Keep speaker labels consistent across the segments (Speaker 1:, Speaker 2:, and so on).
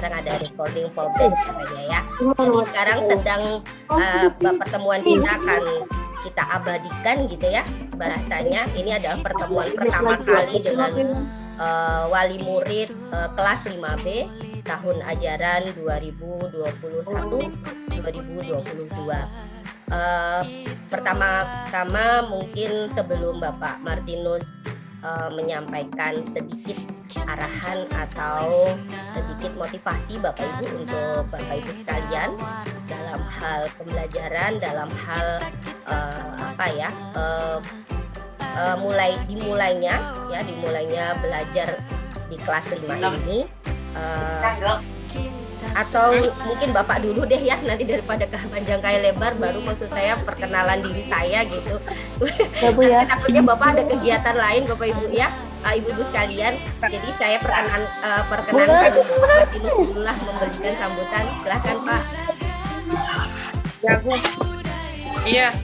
Speaker 1: sekarang ada recording progress katanya ya. Jadi sekarang sedang pertemuan kita akan kita abadikan gitu ya bahasanya. Ini adalah pertemuan pertama kali dengan wali murid kelas 5B tahun ajaran 2021-2022. Pertama-tama mungkin sebelum Bapak Martinus menyampaikan sedikit arahan atau sedikit motivasi Bapak Ibu untuk Bapak Ibu sekalian dalam hal pembelajaran, dalam hal dimulainya belajar di kelas 5 ini, atau mungkin Bapak dulu deh ya, nanti daripada panjang kayak lebar, baru maksud saya perkenalan diri saya gitu. Ya Bu ya. Takutnya Bapak ada kegiatan lain Bapak Ibu ya, Ibu-ibu sekalian. Jadi saya perkenankan Pak Martinus dulu lah memberikan sambutan. Silahkan Pak.
Speaker 2: Ya Bu. Iya.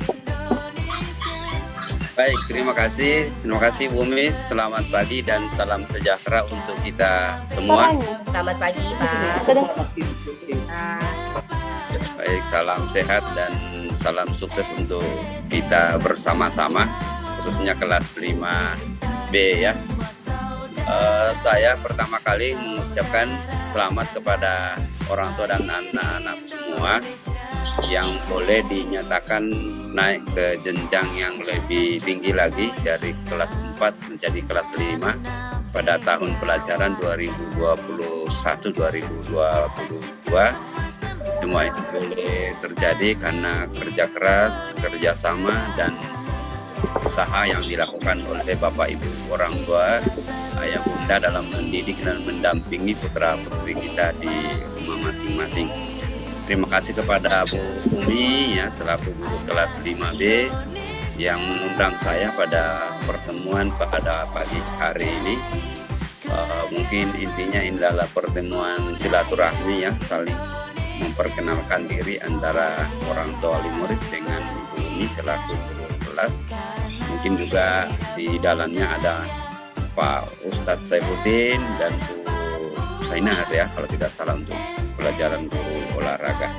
Speaker 3: Baik, terima kasih Bu Mis. Selamat pagi dan salam sejahtera untuk kita semua.
Speaker 1: Selamat pagi Pak.
Speaker 3: Baik, salam sehat dan salam sukses untuk kita bersama-sama, khususnya kelas 5B ya. Saya pertama kali mengucapkan selamat kepada orang tua dan anak-anak semua yang boleh dinyatakan naik ke jenjang yang lebih tinggi lagi dari kelas 4 menjadi kelas 5 pada tahun pelajaran 2021-2022. Semua itu boleh terjadi karena kerja keras, kerjasama, dan usaha yang dilakukan oleh Bapak Ibu orang tua, ayah bunda dalam mendidik dan mendampingi putra-putri kita di rumah masing-masing. Terima kasih kepada Bu Umi ya selaku guru kelas 5B yang mengundang saya pada pertemuan pada pagi hari ini. Mungkin intinya ini adalah pertemuan silaturahmi ya, saling memperkenalkan diri antara orang tua wali murid dengan Ibu Umi selaku guru kelas. Mungkin juga di dalamnya ada Pak Ustadz Saifuddin dan Bu Sainar ya kalau tidak salah untuk pelajaran guru olahraga.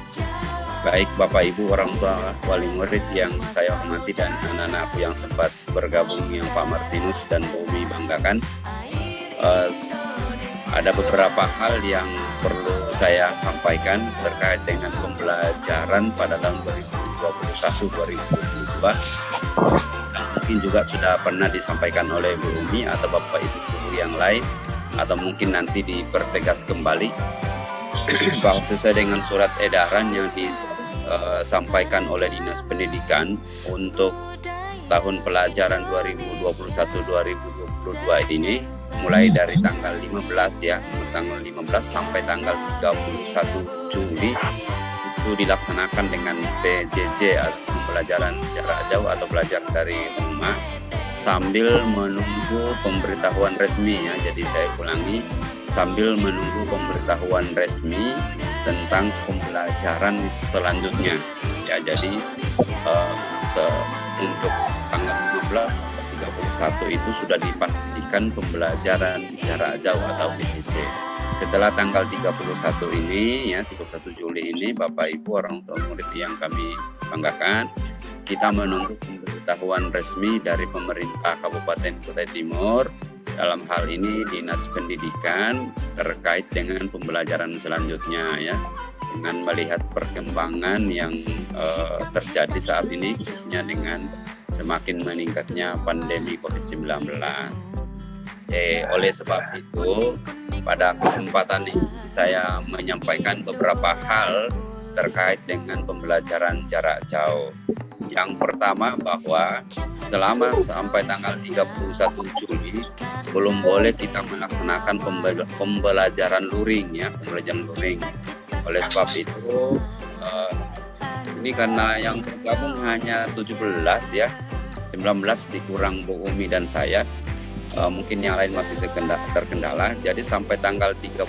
Speaker 3: Baik Bapak Ibu orang tua wali murid yang saya hormati dan anak-anakku yang sempat bergabung yang Pak Martinus dan Bu Umi banggakan, ada beberapa hal yang perlu saya sampaikan terkait dengan pembelajaran pada tahun 2021-2022. Mungkin juga sudah pernah disampaikan oleh Bu Umi atau Bapak Ibu guru yang lain, atau mungkin nanti dipertegas kembali bahwa sesuai dengan surat edaran yang disampaikan oleh Dinas Pendidikan untuk tahun pelajaran 2021-2022 ini, mulai dari tanggal 15 ya, tanggal 15 sampai tanggal 31 Juli itu dilaksanakan dengan PJJ atau pembelajaran jarak jauh atau belajar dari rumah sambil menunggu pemberitahuan resmi ya. Jadi saya ulangi, sambil menunggu pemberitahuan resmi tentang pembelajaran selanjutnya ya. Jadi untuk tanggal 15 sampai 31 itu sudah dipastikan pembelajaran jarak jauh atau PJJ. Setelah tanggal 31 ini ya, 31 Juli ini, Bapak Ibu orang tua murid yang kami banggakan, kita menunggu pemberitahuan resmi dari pemerintah Kabupaten Kutai Timur, dalam hal ini Dinas Pendidikan, terkait dengan pembelajaran selanjutnya ya, dengan melihat perkembangan yang terjadi saat ini, khususnya dengan semakin meningkatnya pandemi COVID-19. Oleh sebab itu, pada kesempatan ini saya menyampaikan beberapa hal terkait dengan pembelajaran jarak jauh. Yang pertama, bahwa selama sampai tanggal 31 Juli belum boleh kita melaksanakan pembelajaran luring ya, pembelajaran luring. Oleh sebab itu ini karena yang bergabung hanya 17 ya, 19 dikurang Bu Umi dan saya, mungkin yang lain masih terkendala. Jadi sampai tanggal 31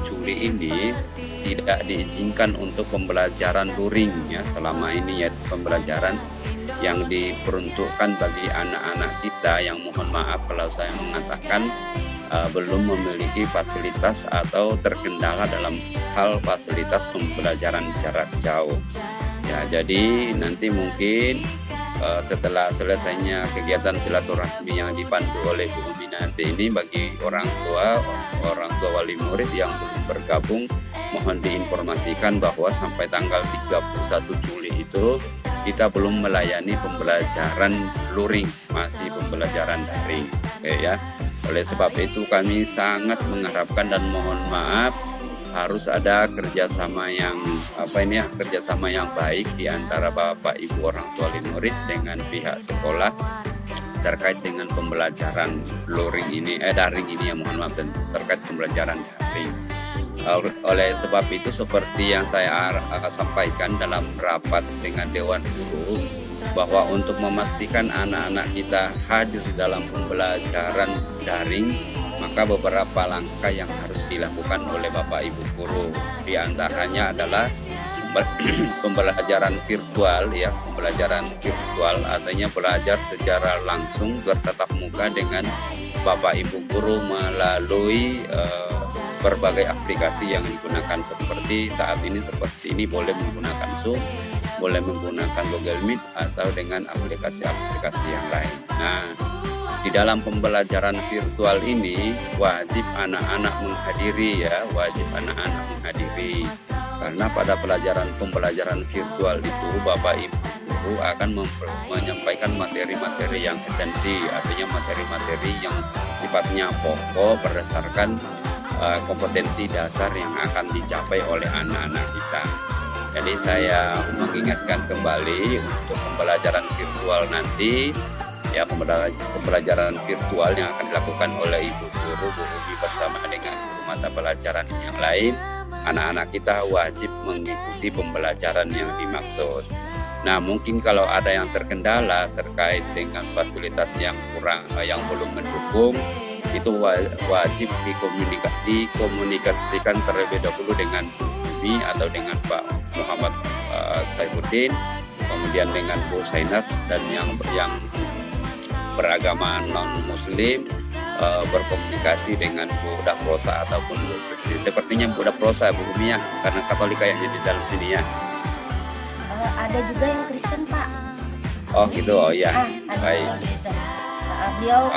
Speaker 3: Juli ini tidak diizinkan untuk pembelajaran luring ya selama ini, yaitu pembelajaran yang diperuntukkan bagi anak-anak kita yang, mohon maaf kalau saya mengatakan, belum memiliki fasilitas atau terkendala dalam hal fasilitas pembelajaran jarak jauh. Ya, jadi nanti mungkin setelah selesainya kegiatan silaturahmi yang dipandu oleh Bu Umi nanti ini, bagi orang tua wali murid yang belum bergabung, mohon diinformasikan bahwa sampai tanggal 31 Juli itu kita belum melayani pembelajaran luring, masih pembelajaran daring. Oke ya. Oleh sebab itu kami sangat mengharapkan dan mohon maaf, harus ada kerjasama yang kerjasama yang baik di antara Bapak Ibu orang tua murid dengan pihak sekolah terkait dengan pembelajaran daring ini ya, mohon maaf, terkait pembelajaran daring. Oleh sebab itu, seperti yang saya sampaikan dalam rapat dengan Dewan Guru, bahwa untuk memastikan anak-anak kita hadir dalam pembelajaran daring, maka beberapa langkah yang harus dilakukan oleh Bapak Ibu guru. Di antaranya adalah pembelajaran virtual ya, pembelajaran virtual artinya belajar secara langsung bertatap muka dengan Bapak Ibu guru melalui berbagai aplikasi yang digunakan seperti saat ini, boleh menggunakan Zoom, boleh menggunakan Google Meet atau dengan aplikasi-aplikasi yang lain. Nah, di dalam pembelajaran virtual ini wajib anak-anak menghadiri ya, karena pada pembelajaran virtual itu Bapak Ibu guru akan menyampaikan materi-materi yang esensi, artinya materi-materi yang sifatnya pokok berdasarkan kompetensi dasar yang akan dicapai oleh anak-anak kita. Jadi saya mengingatkan kembali untuk pembelajaran virtual nanti ya, pembelajaran virtual yang akan dilakukan oleh Ibu guru Bu Umi bersama dengan guru mata pelajaran yang lain, anak-anak kita wajib mengikuti pembelajaran yang dimaksud. Nah, mungkin kalau ada yang terkendala terkait dengan fasilitas yang kurang, yang belum mendukung, itu wajib dikomunikasikan terlebih dahulu dengan Bu Umi atau dengan Pak Muhammad Saifuddin, kemudian dengan Bu Zainab, dan yang beragama non-muslim berkomunikasi dengan Bu Dakrosa ataupun Bu Kristi. Sepertinya Bu Dakrosa, Bu Umi ya, karena Katolik kayaknya di dalam sini ya.
Speaker 1: Ada juga yang Kristen, Pak.
Speaker 3: Oh gitu, oh ya.
Speaker 1: Baik. Beliau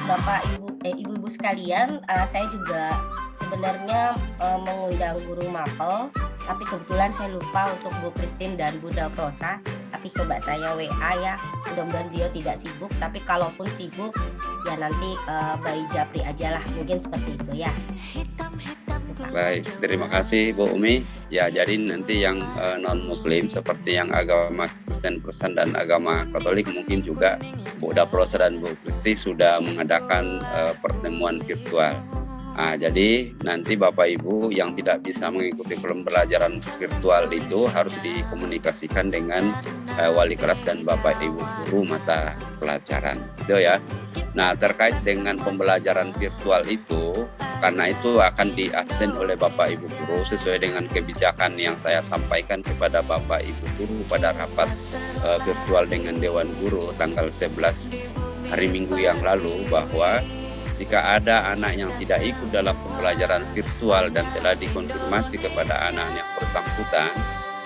Speaker 1: Bapak Ibu sekalian, saya juga sebenarnya mengundang guru mapel, tapi kebetulan saya lupa untuk Bu Christine dan Bu Dakrosa. Tapi coba saya WA ya, mudah-mudahan beliau tidak sibuk, tapi kalaupun sibuk ya nanti Bayi Japri aja lah, mungkin seperti itu ya.
Speaker 3: Baik, terima kasih Bu Umi. Ya, jadi nanti yang non-muslim seperti yang agama Kristen Protestan dan agama Katolik, mungkin juga Bu Dakrosa dan Bu Kristi sudah mengadakan pertemuan virtual. Nah, jadi nanti Bapak Ibu yang tidak bisa mengikuti pembelajaran virtual itu harus dikomunikasikan dengan wali kelas dan Bapak Ibu guru mata pelajaran. Itu ya. Nah, terkait dengan pembelajaran virtual itu, karena itu akan diabsen oleh Bapak Ibu guru sesuai dengan kebijakan yang saya sampaikan kepada Bapak Ibu guru pada rapat virtual dengan Dewan Guru tanggal 11 hari Minggu yang lalu, bahwa jika ada anak yang tidak ikut dalam pembelajaran virtual dan telah dikonfirmasi kepada anak yang bersangkutan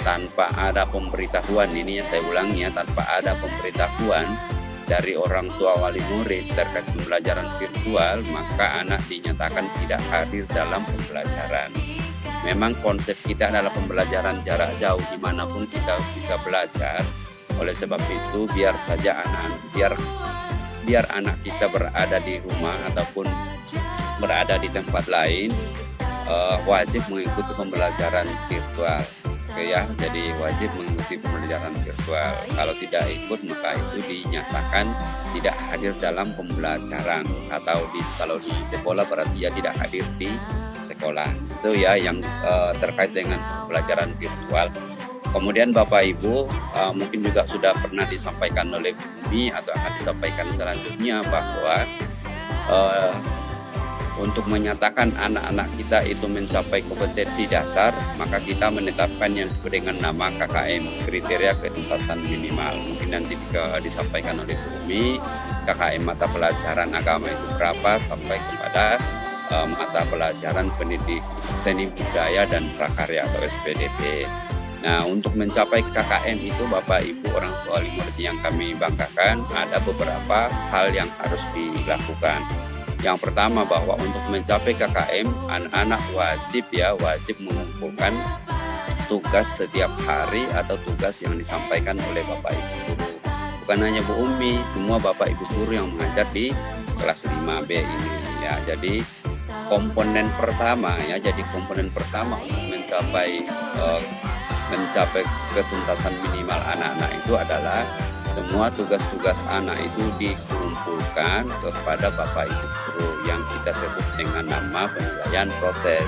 Speaker 3: tanpa ada pemberitahuan, ini ya saya ulangi ya, tanpa ada pemberitahuan dari orang tua wali murid terkait pembelajaran virtual, maka anak dinyatakan tidak hadir dalam pembelajaran. Memang konsep kita adalah pembelajaran jarak jauh dimanapun kita bisa belajar. Oleh sebab itu biar saja biar anak kita berada di rumah ataupun berada di tempat lain, wajib mengikuti pembelajaran virtual. Oke ya, jadi wajib mengikuti pembelajaran virtual. Kalau tidak ikut maka itu dinyatakan tidak hadir dalam pembelajaran, atau kalau di sekolah berarti dia tidak hadir di sekolah. Itu ya yang terkait dengan pembelajaran virtual. Kemudian Bapak Ibu mungkin juga sudah pernah disampaikan oleh Bumi atau akan disampaikan selanjutnya bahwa untuk menyatakan anak-anak kita itu mencapai kompetensi dasar, maka kita menetapkan yang disebut dengan nama KKM, kriteria ketuntasan minimal. Mungkin nanti disampaikan oleh Bu Umi, KKM mata pelajaran agama itu berapa sampai kepada mata pelajaran pendidik seni budaya dan prakarya atau SPDP. Nah, untuk mencapai KKM itu Bapak Ibu orang tua wali murid yang kami banggakan, ada beberapa hal yang harus dilakukan. Yang pertama, bahwa untuk mencapai KKM, anak-anak wajib mengumpulkan tugas setiap hari atau tugas yang disampaikan oleh Bapak Ibu guru. Bukan hanya Bu Umi, semua Bapak Ibu guru yang mengajar di kelas 5B ini ya. Jadi komponen pertama untuk mencapai ketuntasan minimal anak-anak itu adalah semua tugas-tugas anak itu dikumpulkan kepada Bapak Ibu guru yang kita sebut dengan nama penilaian proses.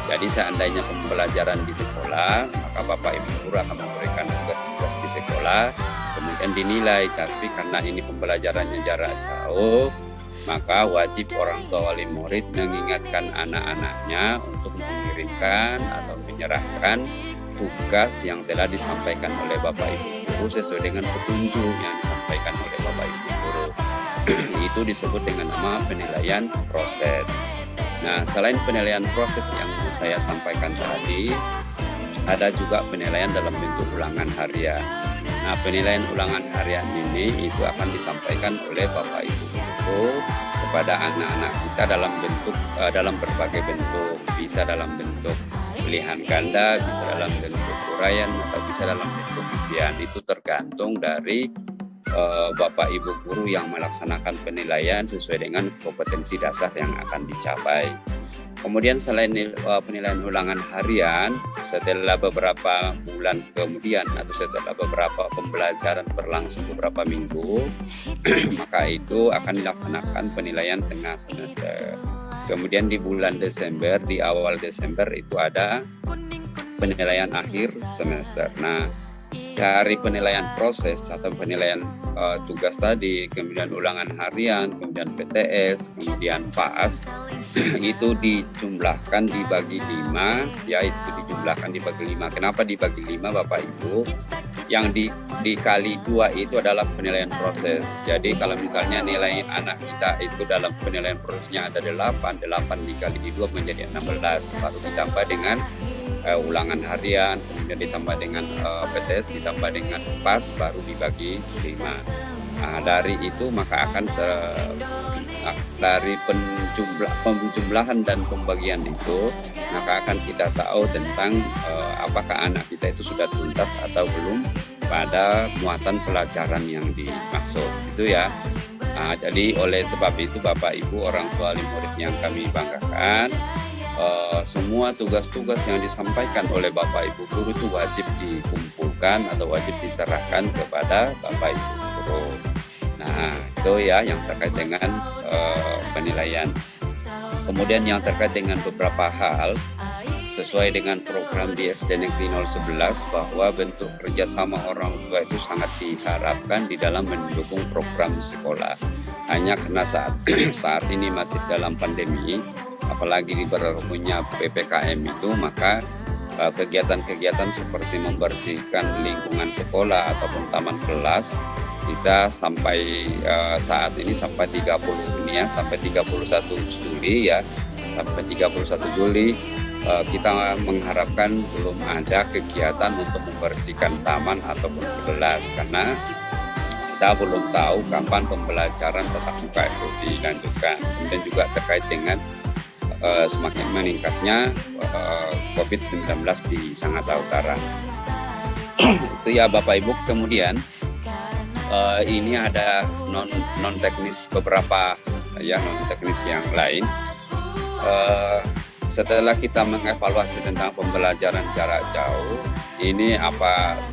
Speaker 3: Jadi seandainya pembelajaran di sekolah, maka Bapak Ibu guru akan memberikan tugas-tugas di sekolah, kemudian dinilai. Tapi karena ini pembelajarannya jarak jauh, maka wajib orang tua wali murid mengingatkan anak-anaknya untuk mengirimkan atau menyerahkan tugas yang telah disampaikan oleh Bapak Ibu guru sesuai dengan petunjuk yang disampaikan oleh Bapak Ibu guru. Itu disebut dengan nama penilaian proses. Nah, selain penilaian proses yang saya sampaikan tadi, ada juga penilaian dalam bentuk ulangan harian. Nah, penilaian ulangan harian ini itu akan disampaikan oleh Bapak Ibu guru kepada anak-anak kita dalam berbagai bentuk, bisa dalam bentuk pilihan ganda, bisa dalam bentuk uraian, atau bisa dalam bentuk isian. Itu tergantung dari Bapak Ibu guru yang melaksanakan penilaian sesuai dengan kompetensi dasar yang akan dicapai. Kemudian selain penilaian ulangan harian, setelah beberapa bulan kemudian atau setelah beberapa pembelajaran berlangsung beberapa minggu, maka itu akan dilaksanakan penilaian tengah semester. Kemudian di bulan Desember, di awal Desember itu ada penilaian akhir semester. Nah, dari penilaian proses atau penilaian tugas tadi, kemudian ulangan harian, kemudian PTS, kemudian PAS, itu dijumlahkan dibagi 5, ya itu dijumlahkan dibagi 5. Kenapa dibagi 5 Bapak Ibu? Yang dikali 2 itu adalah penilaian proses. Jadi kalau misalnya nilai anak kita itu dalam penilaian prosesnya ada 8 dikali 2 menjadi 16, baru ditambah dengan ulangan harian, kemudian ditambah dengan PTS, ditambah dengan PAS, baru dibagi 5. Nah, dari itu maka akan dari penjumlahan dan pembagian itu, maka akan kita tahu tentang apakah anak kita itu sudah tuntas atau belum pada muatan pelajaran yang dimaksud, itu ya. Nah, jadi oleh sebab itu Bapak Ibu orang tua wali murid yang kami banggakan, semua tugas-tugas yang disampaikan oleh Bapak Ibu guru itu wajib dikumpulkan atau wajib diserahkan kepada Bapak Ibu guru. Nah, itu ya yang terkait dengan penilaian. Kemudian yang terkait dengan beberapa hal sesuai dengan program di SD Negeri 011, bahwa bentuk kerjasama orang tua itu sangat diharapkan di dalam mendukung program sekolah. Hanya karena saat ini masih dalam pandemi, apalagi diberlakunya PPKM itu, maka kegiatan-kegiatan seperti membersihkan lingkungan sekolah ataupun taman kelas kita sampai saat ini sampai 30 ini ya, sampai 31 Juli ya, sampai 31 Juli kita mengharapkan belum ada kegiatan untuk membersihkan taman ataupun kelas, karena kita belum tahu kapan pembelajaran tatap muka itu dilanjutkan. Kemudian juga terkait dengan semakin meningkatnya COVID-19 di Sangatta Utara. Itu ya Bapak Ibu. Kemudian ini ada non teknis beberapa ya, non teknis yang lain. Setelah kita mengevaluasi tentang pembelajaran jarak jauh, ini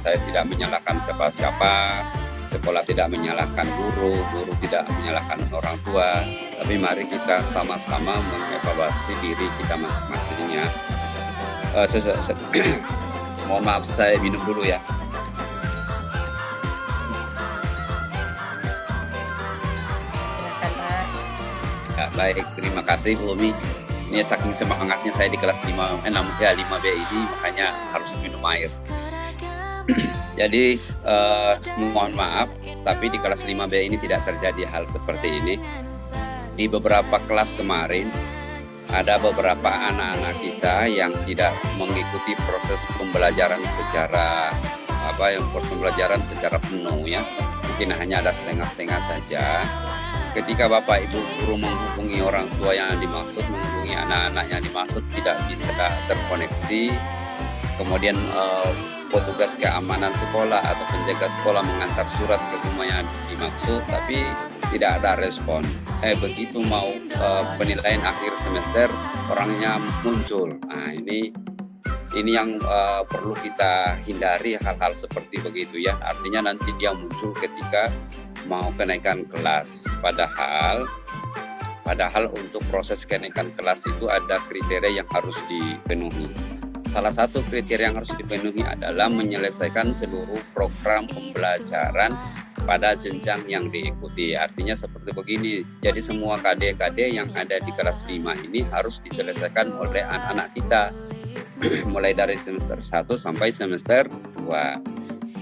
Speaker 3: saya tidak menyalahkan siapa-siapa, sekolah tidak menyalahkan guru tidak menyalahkan orang tua, tapi mari kita sama-sama mengevaluasi diri kita masing-masingnya. Mohon maaf, saya minum dulu ya. Ya, baik, terima kasih Bu Umi. Ini saking semangatnya saya di kelas 5B ini, makanya harus minum air. Jadi mohon maaf, tapi di kelas 5B ini tidak terjadi hal seperti ini. Di beberapa kelas kemarin, ada beberapa anak-anak kita yang tidak mengikuti proses pembelajaran secara penuh ya. Mungkin hanya ada setengah-setengah saja. Ketika Bapak Ibu guru menghubungi orang tua yang dimaksud, menghubungi anak-anak yang dimaksud tidak bisa terkoneksi, kemudian petugas keamanan sekolah atau penjaga sekolah mengantar surat ke rumah yang dimaksud, tapi tidak ada respon. Begitu mau penilaian akhir semester, orangnya muncul. Nah, ini yang perlu kita hindari, hal-hal seperti begitu ya. Artinya nanti dia muncul ketika mau kenaikan kelas. Padahal untuk proses kenaikan kelas itu ada kriteria yang harus dipenuhi. Salah satu kriteria yang harus dipenuhi adalah menyelesaikan seluruh program pembelajaran pada jenjang yang diikuti. Artinya seperti begini, jadi semua KD-KD yang ada di kelas 5 ini harus diselesaikan oleh anak-anak kita mulai dari semester 1 sampai semester 2.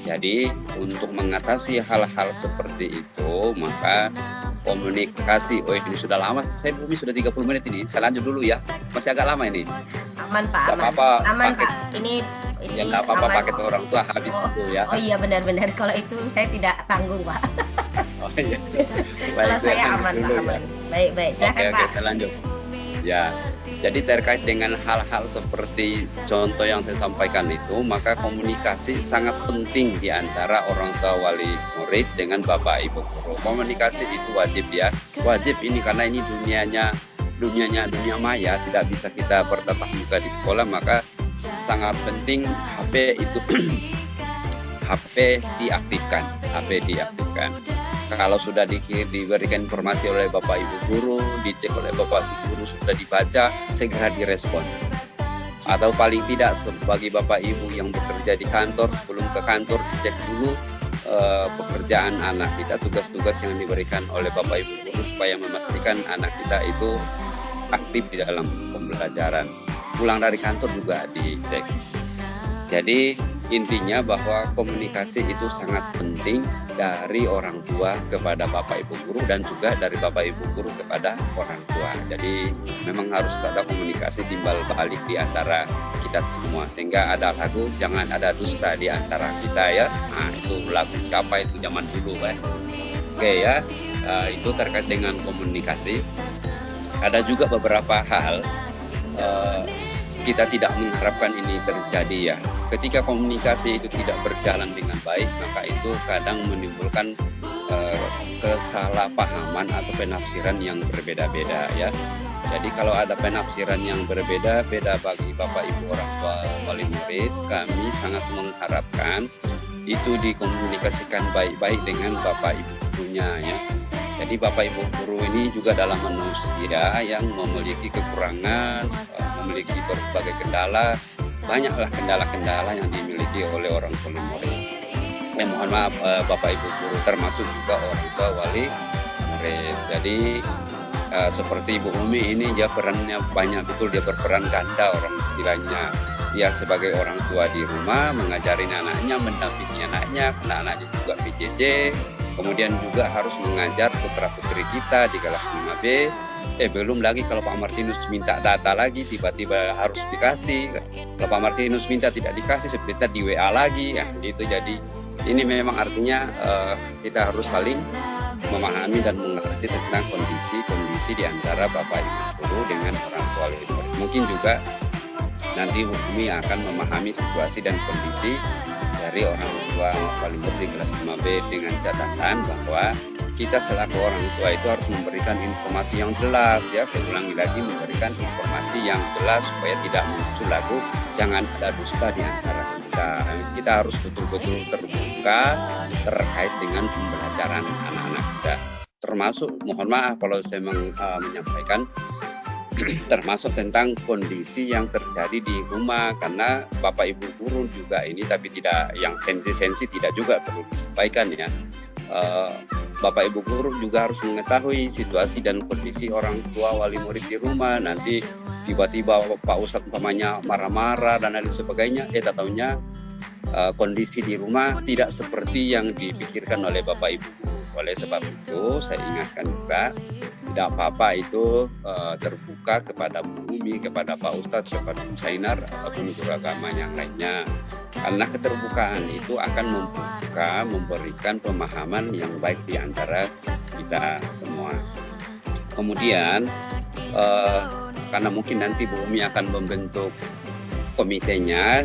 Speaker 3: Jadi untuk mengatasi hal-hal seperti itu, maka komunikasi. Ini sudah lama, saya Bumi sudah 30 menit ini. Saya lanjut dulu ya, masih agak lama ini.
Speaker 1: Aman Pak, aman Pak. Ini
Speaker 3: ya nggak apa-apa, paket orang tua habis dulu ya.
Speaker 1: Oh iya benar-benar, kalau itu saya tidak tanggung Pak.
Speaker 3: Oh iya.
Speaker 1: Kalau saya aman Pak, aman. Ya. Baik, silakan Pak.
Speaker 3: Kita lanjut. Ya, jadi terkait dengan hal-hal seperti contoh yang saya sampaikan itu, maka komunikasi sangat penting di antara orang tua wali murid dengan Bapak Ibu guru. Komunikasi itu wajib ya, wajib ini karena ini dunia maya, tidak bisa kita bertatap muka di sekolah, maka sangat penting HP diaktifkan. Kalau sudah diberikan informasi oleh Bapak Ibu guru, dicek oleh Bapak Ibu guru, sudah dibaca, segera direspon. Atau paling tidak bagi Bapak Ibu yang bekerja di kantor, sebelum ke kantor dicek dulu pekerjaan anak kita, tugas-tugas yang diberikan oleh Bapak Ibu guru supaya memastikan anak kita itu aktif di dalam pembelajaran. Pulang dari kantor juga dicek. Jadi intinya bahwa komunikasi itu sangat penting dari orang tua kepada Bapak Ibu guru dan juga dari Bapak Ibu guru kepada orang tua. Jadi memang harus ada komunikasi timbal balik di antara kita semua, sehingga ada lagu jangan ada dusta di antara kita ya. Nah, itu lagu siapa itu zaman dulu kan. Oke ya, itu terkait dengan komunikasi. Ada juga beberapa hal kita tidak mengharapkan ini terjadi ya. Ketika komunikasi itu tidak berjalan dengan baik, maka itu kadang menimbulkan kesalahpahaman atau penafsiran yang berbeda-beda ya. Jadi kalau ada penafsiran yang berbeda-beda bagi Bapak Ibu orang tua wali murid, kami sangat mengharapkan itu dikomunikasikan baik-baik dengan Bapak Ibu gurunya ya. Jadi Bapak Ibu guru ini juga dalam manusia yang memiliki kekurangan, memiliki berbagai kendala, banyaklah kendala-kendala yang dimiliki oleh orang tua murid. Mohon maaf Bapak Ibu guru, termasuk juga orang tua wali murid. Jadi seperti Ibu Umi ini dia perannya banyak betul, dia berperan ganda orang istilahnya. Dia sebagai orang tua di rumah mengajarin anaknya, mendampingi anaknya, karena anaknya juga PJJ. Kemudian juga harus mengajar putra-putri kita di kelas 5B. Belum lagi kalau Pak Martinus minta data lagi, tiba-tiba harus dikasih. Kalau Pak Martinus minta tidak dikasih, sebentar di WA lagi. Ya, gitu. Jadi ini memang artinya kita harus saling memahami dan mengerti tentang kondisi di antara Bapak Ibu guru dengan orang tua murid. Mungkin juga nanti Umi akan memahami situasi dan kondisi dari orang tua wali murid di kelas 5B dengan catatan bahwa kita selaku orang tua itu harus memberikan informasi yang jelas ya. Saya ulangi lagi, memberikan informasi yang jelas supaya tidak muncul lagu jangan ada dusta di antara kita. Kita harus betul-betul terbuka terkait dengan pembelajaran anak-anak kita. Termasuk, mohon maaf kalau saya menyampaikan, termasuk tentang kondisi yang terjadi di rumah, karena Bapak Ibu guru juga ini, tapi tidak yang sensi-sensi tidak juga perlu disampaikan ya. Bapak Ibu guru juga harus mengetahui situasi dan kondisi orang tua wali murid di rumah. Nanti tiba-tiba Pak Ustadz umpamanya marah-marah dan lain sebagainya, tak tahunya kondisi di rumah tidak seperti yang dipikirkan oleh Bapak Ibu. Oleh sebab itu saya ingatkan juga, tidak apa-apa itu terbuka kepada Bu Umi, kepada Pak Ustadz, kepada Bu Sainar ataupun guru agama yang lainnya. Karena keterbukaan itu akan memberikan pemahaman yang baik di antara kita semua. Kemudian karena mungkin nanti Bu Umi akan membentuk komitenya,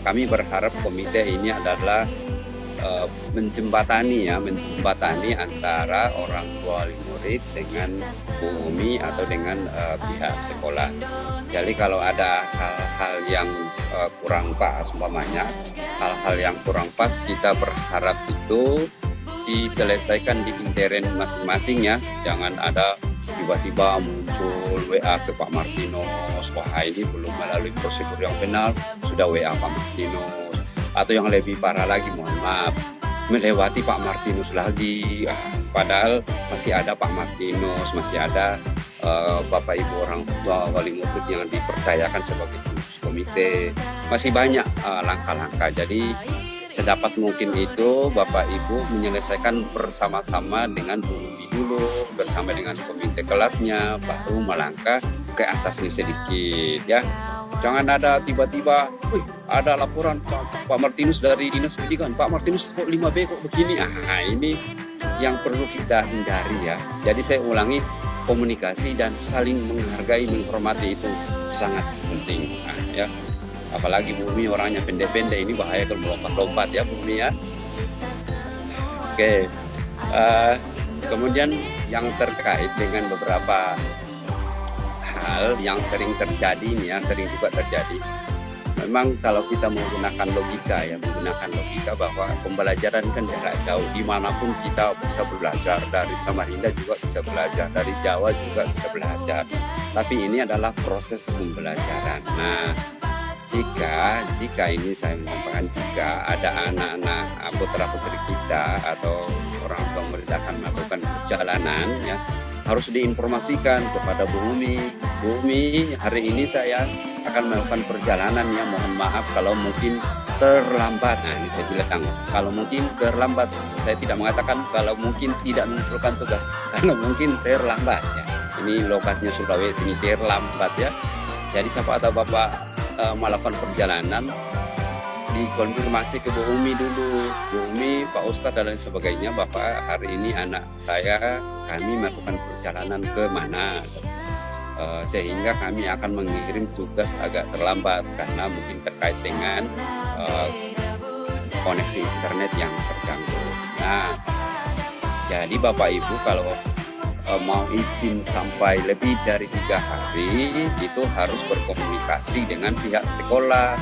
Speaker 3: kami berharap komite ini adalah menjembatani antara orang tua wali murid dengan Bu Umi atau dengan pihak sekolah. Jadi kalau ada hal-hal yang kurang pas, umpamanya hal-hal yang kurang pas, kita berharap itu diselesaikan di intern masing-masing ya. Jangan ada tiba-tiba muncul WA ke Pak Martinus, wah ini belum melalui prosedur yang benar, sudah WA Pak Martinus. Atau yang lebih parah lagi, mohon maaf, melewati Pak Martinus lagi, padahal masih ada Pak Martinus, masih ada Bapak Ibu orang tua wali murid yang dipercayakan sebagai pengurus komite. Masih banyak langkah-langkah. Jadi sedapat mungkin itu Bapak Ibu menyelesaikan bersama-sama dengan Bu Umi dulu, bersama dengan komite kelasnya, baru melangkah ke atasnya sedikit ya. Jangan ada tiba-tiba, ada laporan Pak Martinus dari Dinas Pendidikan, Pak Martinus kok 5B kok begini. Ini yang perlu kita hindari ya. Jadi saya ulangi, komunikasi dan saling menghargai, menghormati itu sangat penting ya. Apalagi Bu Umi orangnya pendek-pendek, ini bahaya kalau melompat-lompat ya Bu Umi ya. Oke. Kemudian yang terkait dengan beberapa hal yang sering terjadi nih ya, sering juga terjadi. Memang kalau kita menggunakan logika bahwa pembelajaran kan jarak jauh, dimanapun kita bisa belajar, dari Samarinda juga bisa belajar, dari Jawa juga bisa belajar. Tapi ini adalah proses pembelajaran. Nah, jika ini saya menyampaikan, jika ada anak-anak putra-putri kita atau orang tua murid akan melakukan perjalanan ya, harus diinformasikan kepada Bu Umi. Bu Umi, hari ini saya akan melakukan perjalanan ya, mohon maaf kalau mungkin terlambat. Nah ini saya bilang, kalau mungkin terlambat, saya tidak mengatakan kalau mungkin tidak mengumpulkan tugas, kalau mungkin terlambat ya. Ini logatnya Sulawesi, ini terlambat ya. Jadi siapa atau Bapak melakukan perjalanan, dikonfirmasi ke Bu Umi dulu, Bu Umi, Pak Ustadz dan lain sebagainya, Bapak hari ini anak kami melakukan perjalanan ke mana, sehingga kami akan mengirim tugas agak terlambat karena mungkin terkait dengan koneksi internet yang terganggu. Nah, jadi Bapak Ibu kalau mau izin sampai lebih dari 3 hari itu harus berkomunikasi dengan pihak sekolah.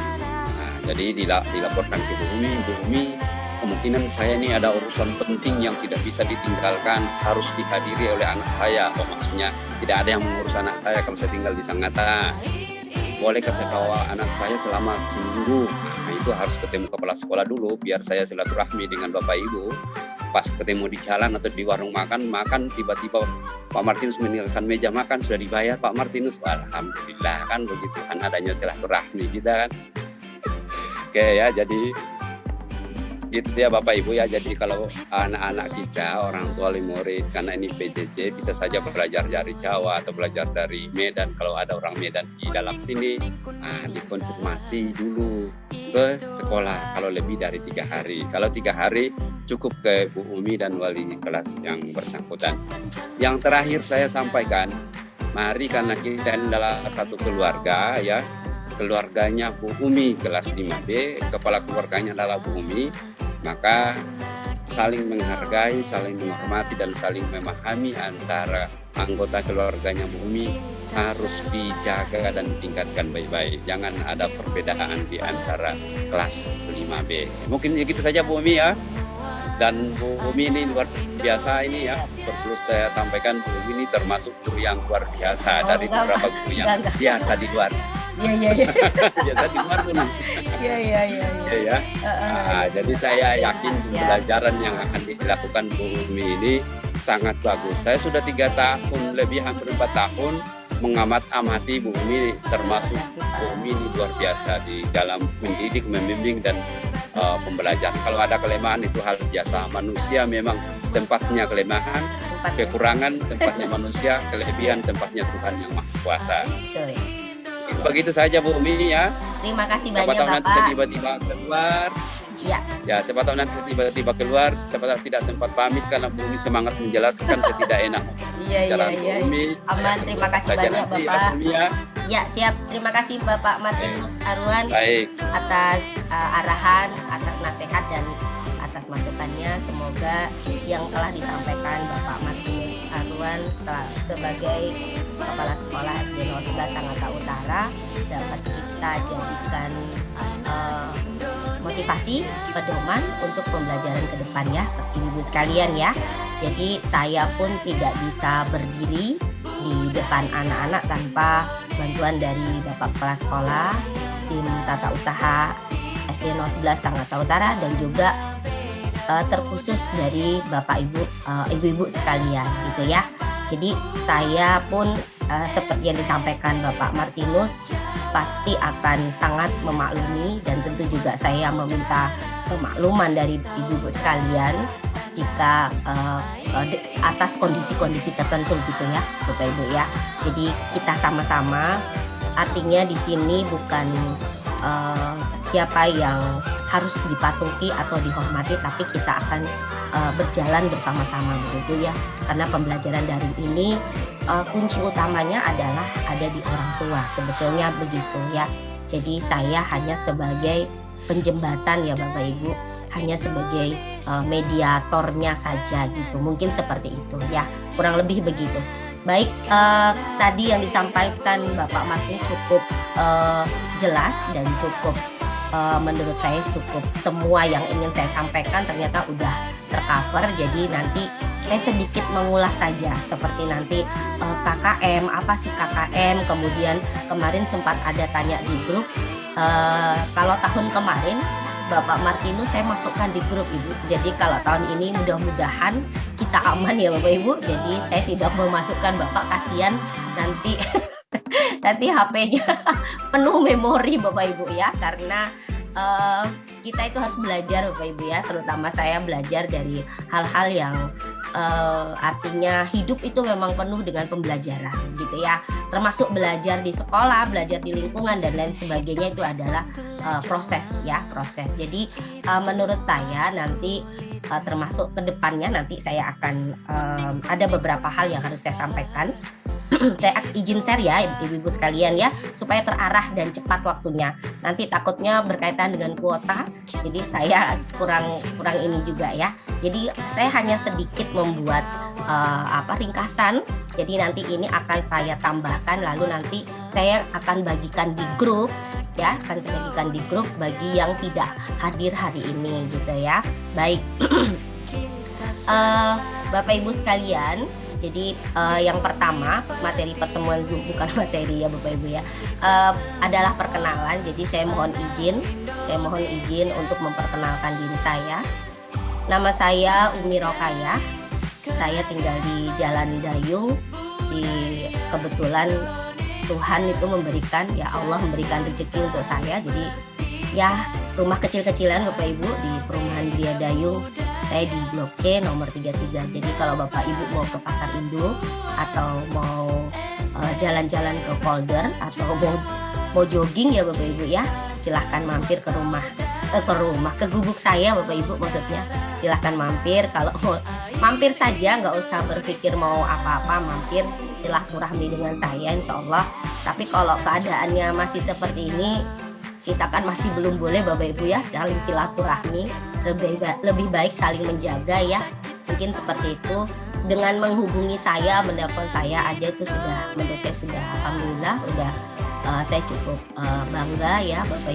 Speaker 3: Nah, jadi dilaporkan ke Bu Umi, kemungkinan saya ini ada urusan penting yang tidak bisa ditinggalkan, harus dihadiri oleh anak saya. Maksudnya tidak ada yang mengurus anak saya kalau saya tinggal di Sangatta. Bolehkah saya bawa anak saya selama seminggu? Nah, itu harus ketemu kepala sekolah dulu biar saya silaturahmi dengan Bapak Ibu. Pas ketemu di jalan atau di warung makan tiba-tiba Pak Martinus meninggalkan meja makan, sudah dibayar Pak Martinus, alhamdulillah kan begitu kan, adanya silaturahmi kita kan. Oke ya, jadi gitu ya Bapak Ibu ya. Jadi kalau anak-anak kita, orang tua wali murid, karena ini PJJ, bisa saja belajar dari Jawa atau belajar dari Medan. Kalau ada orang Medan di dalam sini, dikonfirmasi dulu ke sekolah kalau lebih dari 3 hari. Kalau 3 hari cukup ke Bu Umi dan wali kelas yang bersangkutan. Yang terakhir saya sampaikan, mari karena kita adalah satu keluarga ya, keluarganya Bu Umi kelas 5B, kepala keluarganya adalah Bu Umi, maka saling menghargai, saling menghormati dan saling memahami antara anggota keluarganya Bu Umi harus dijaga dan ditingkatkan baik-baik. Jangan ada perbedaan di antara kelas 5B. Mungkin begitu saja Bu Umi ya. Dan Bu Umi ini luar biasa ini ya, perlu saya sampaikan, Bu Umi ini termasuk guru yang luar biasa dari beberapa guru yang biasa di luar
Speaker 1: Iya, iya, iya.
Speaker 3: Biasa di luar pun.
Speaker 1: Iya, iya, iya.
Speaker 3: Ya. Jadi saya yakin pembelajaran yang akan dilakukan Bu Umi ini sangat bagus. Saya sudah 3 tahun lebih, hampir 4 tahun mengamati Bu Umi, termasuk Bu Umi ini luar biasa di dalam mendidik, membimbing dan pembelajaran. Kalau ada kelemahan itu hal biasa. Manusia memang tempatnya kelemahan, kekurangan tempatnya manusia, kelebihan tempatnya Tuhan yang Maha Kuasa.
Speaker 1: Betul.
Speaker 3: Begitu saja Bu Umi ya.
Speaker 1: Terima kasih
Speaker 3: Siapa
Speaker 1: banyak
Speaker 3: tahu nanti
Speaker 1: Bapak.
Speaker 3: saya tiba-tiba keluar.
Speaker 1: Iya.
Speaker 3: Ya, siapa tahu nanti tiba-tiba keluar, siapa tahu tidak sempat pamit karena Bu Umi semangat menjelaskan, saya tidak enak.
Speaker 1: Iya, iya,
Speaker 3: Jalan Bu
Speaker 1: iya.
Speaker 3: Umi.
Speaker 1: Aman, terima kasih
Speaker 3: Saja
Speaker 1: banyak
Speaker 3: nanti ya,
Speaker 1: Bapak.
Speaker 3: Bu Umi ya.
Speaker 1: Ya, siap. Terima kasih Bapak Martinus Arwan
Speaker 3: Baik.
Speaker 1: atas arahan, atas nasihat dan atas masukannya. Semoga yang telah disampaikan Bapak Martinus Arwan sebagai Kepala Sekolah SD 011 Sangatta Utara dapat kita jadikan motivasi, pedoman untuk pembelajaran ke depan ya, Ibu-ibu sekalian ya. Jadi saya pun tidak bisa berdiri di depan anak-anak tanpa bantuan dari Bapak Kepala Sekolah, tim tata usaha SD 011 Sangatta Utara dan juga terkhusus dari Bapak Ibu, ibu-ibu sekalian gitu ya. Jadi saya pun seperti yang disampaikan Bapak Martinus pasti akan sangat memaklumi dan tentu juga saya meminta kemakluman dari ibu-ibu sekalian jika atas kondisi-kondisi tertentu gitu ya Bapak Ibu ya. Jadi kita sama-sama, artinya di sini bukan siapa yang harus dipatuhi atau dihormati, tapi kita akan berjalan bersama-sama begitu ya. Karena pembelajaran daring ini kunci utamanya adalah ada di orang tua, sebetulnya begitu ya. Jadi saya hanya sebagai penjembatan ya Bapak Ibu, hanya sebagai mediatornya saja gitu, mungkin seperti itu ya, kurang lebih begitu. Baik, tadi yang disampaikan Bapak Martin cukup jelas dan cukup menurut saya cukup semua yang ingin saya sampaikan ternyata udah tercover. Jadi nanti saya sedikit mengulas saja seperti nanti KKM, apa sih KKM, kemudian kemarin sempat ada tanya di grup, kalau tahun kemarin Bapak Martinus saya masukkan di grup Ibu, jadi kalau tahun ini mudah-mudahan kita aman ya Bapak Ibu, jadi saya tidak mau masukkan Bapak, kasihan nanti nanti HP-nya penuh memori Bapak Ibu ya, karena kita itu harus belajar Bapak Ibu ya, terutama saya belajar dari hal-hal yang artinya hidup itu memang penuh dengan pembelajaran gitu ya, termasuk belajar di sekolah, belajar di lingkungan dan lain sebagainya, itu adalah proses ya, proses. Jadi menurut saya nanti termasuk kedepannya nanti saya akan ada beberapa hal yang harus saya sampaikan. Saya izin share ya ibu-ibu sekalian ya, supaya terarah dan cepat waktunya. Nanti takutnya berkaitan dengan kuota, jadi saya kurang ini juga ya. Jadi saya hanya sedikit membuat ringkasan. Jadi nanti ini akan saya tambahkan, lalu nanti saya akan bagikan di grup ya, akan saya bagikan di grup bagi yang tidak hadir hari ini gitu ya. Baik, Bapak Ibu sekalian. Jadi yang pertama materi pertemuan Zoom, bukan materi ya Bapak Ibu ya, adalah perkenalan. Jadi saya mohon izin untuk memperkenalkan diri saya. Nama saya Umi Rokaya. Saya tinggal di Jalan Dayung. Kebetulan Tuhan itu memberikan, ya Allah memberikan rezeki untuk saya. Jadi ya rumah kecil-kecilan Bapak Ibu di perumahan Gria Dayung. Saya di Blok C nomor 33. Jadi kalau Bapak Ibu mau ke Pasar Induk atau mau jalan-jalan ke Polder atau mau jogging ya Bapak Ibu ya, silahkan mampir ke gubuk saya Bapak Ibu, maksudnya silahkan mampir. Kalau mau mampir saja, nggak usah berpikir mau apa-apa, mampir silaturahmi dengan saya insya Allah. Tapi kalau keadaannya masih seperti ini, kita kan masih belum boleh Bapak Ibu ya saling silaturahmi, lebih baik saling menjaga ya, mungkin seperti itu. Dengan menghubungi saya, menelpon saya aja itu sudah, menurut saya sudah alhamdulillah, udah saya cukup bangga ya Bapak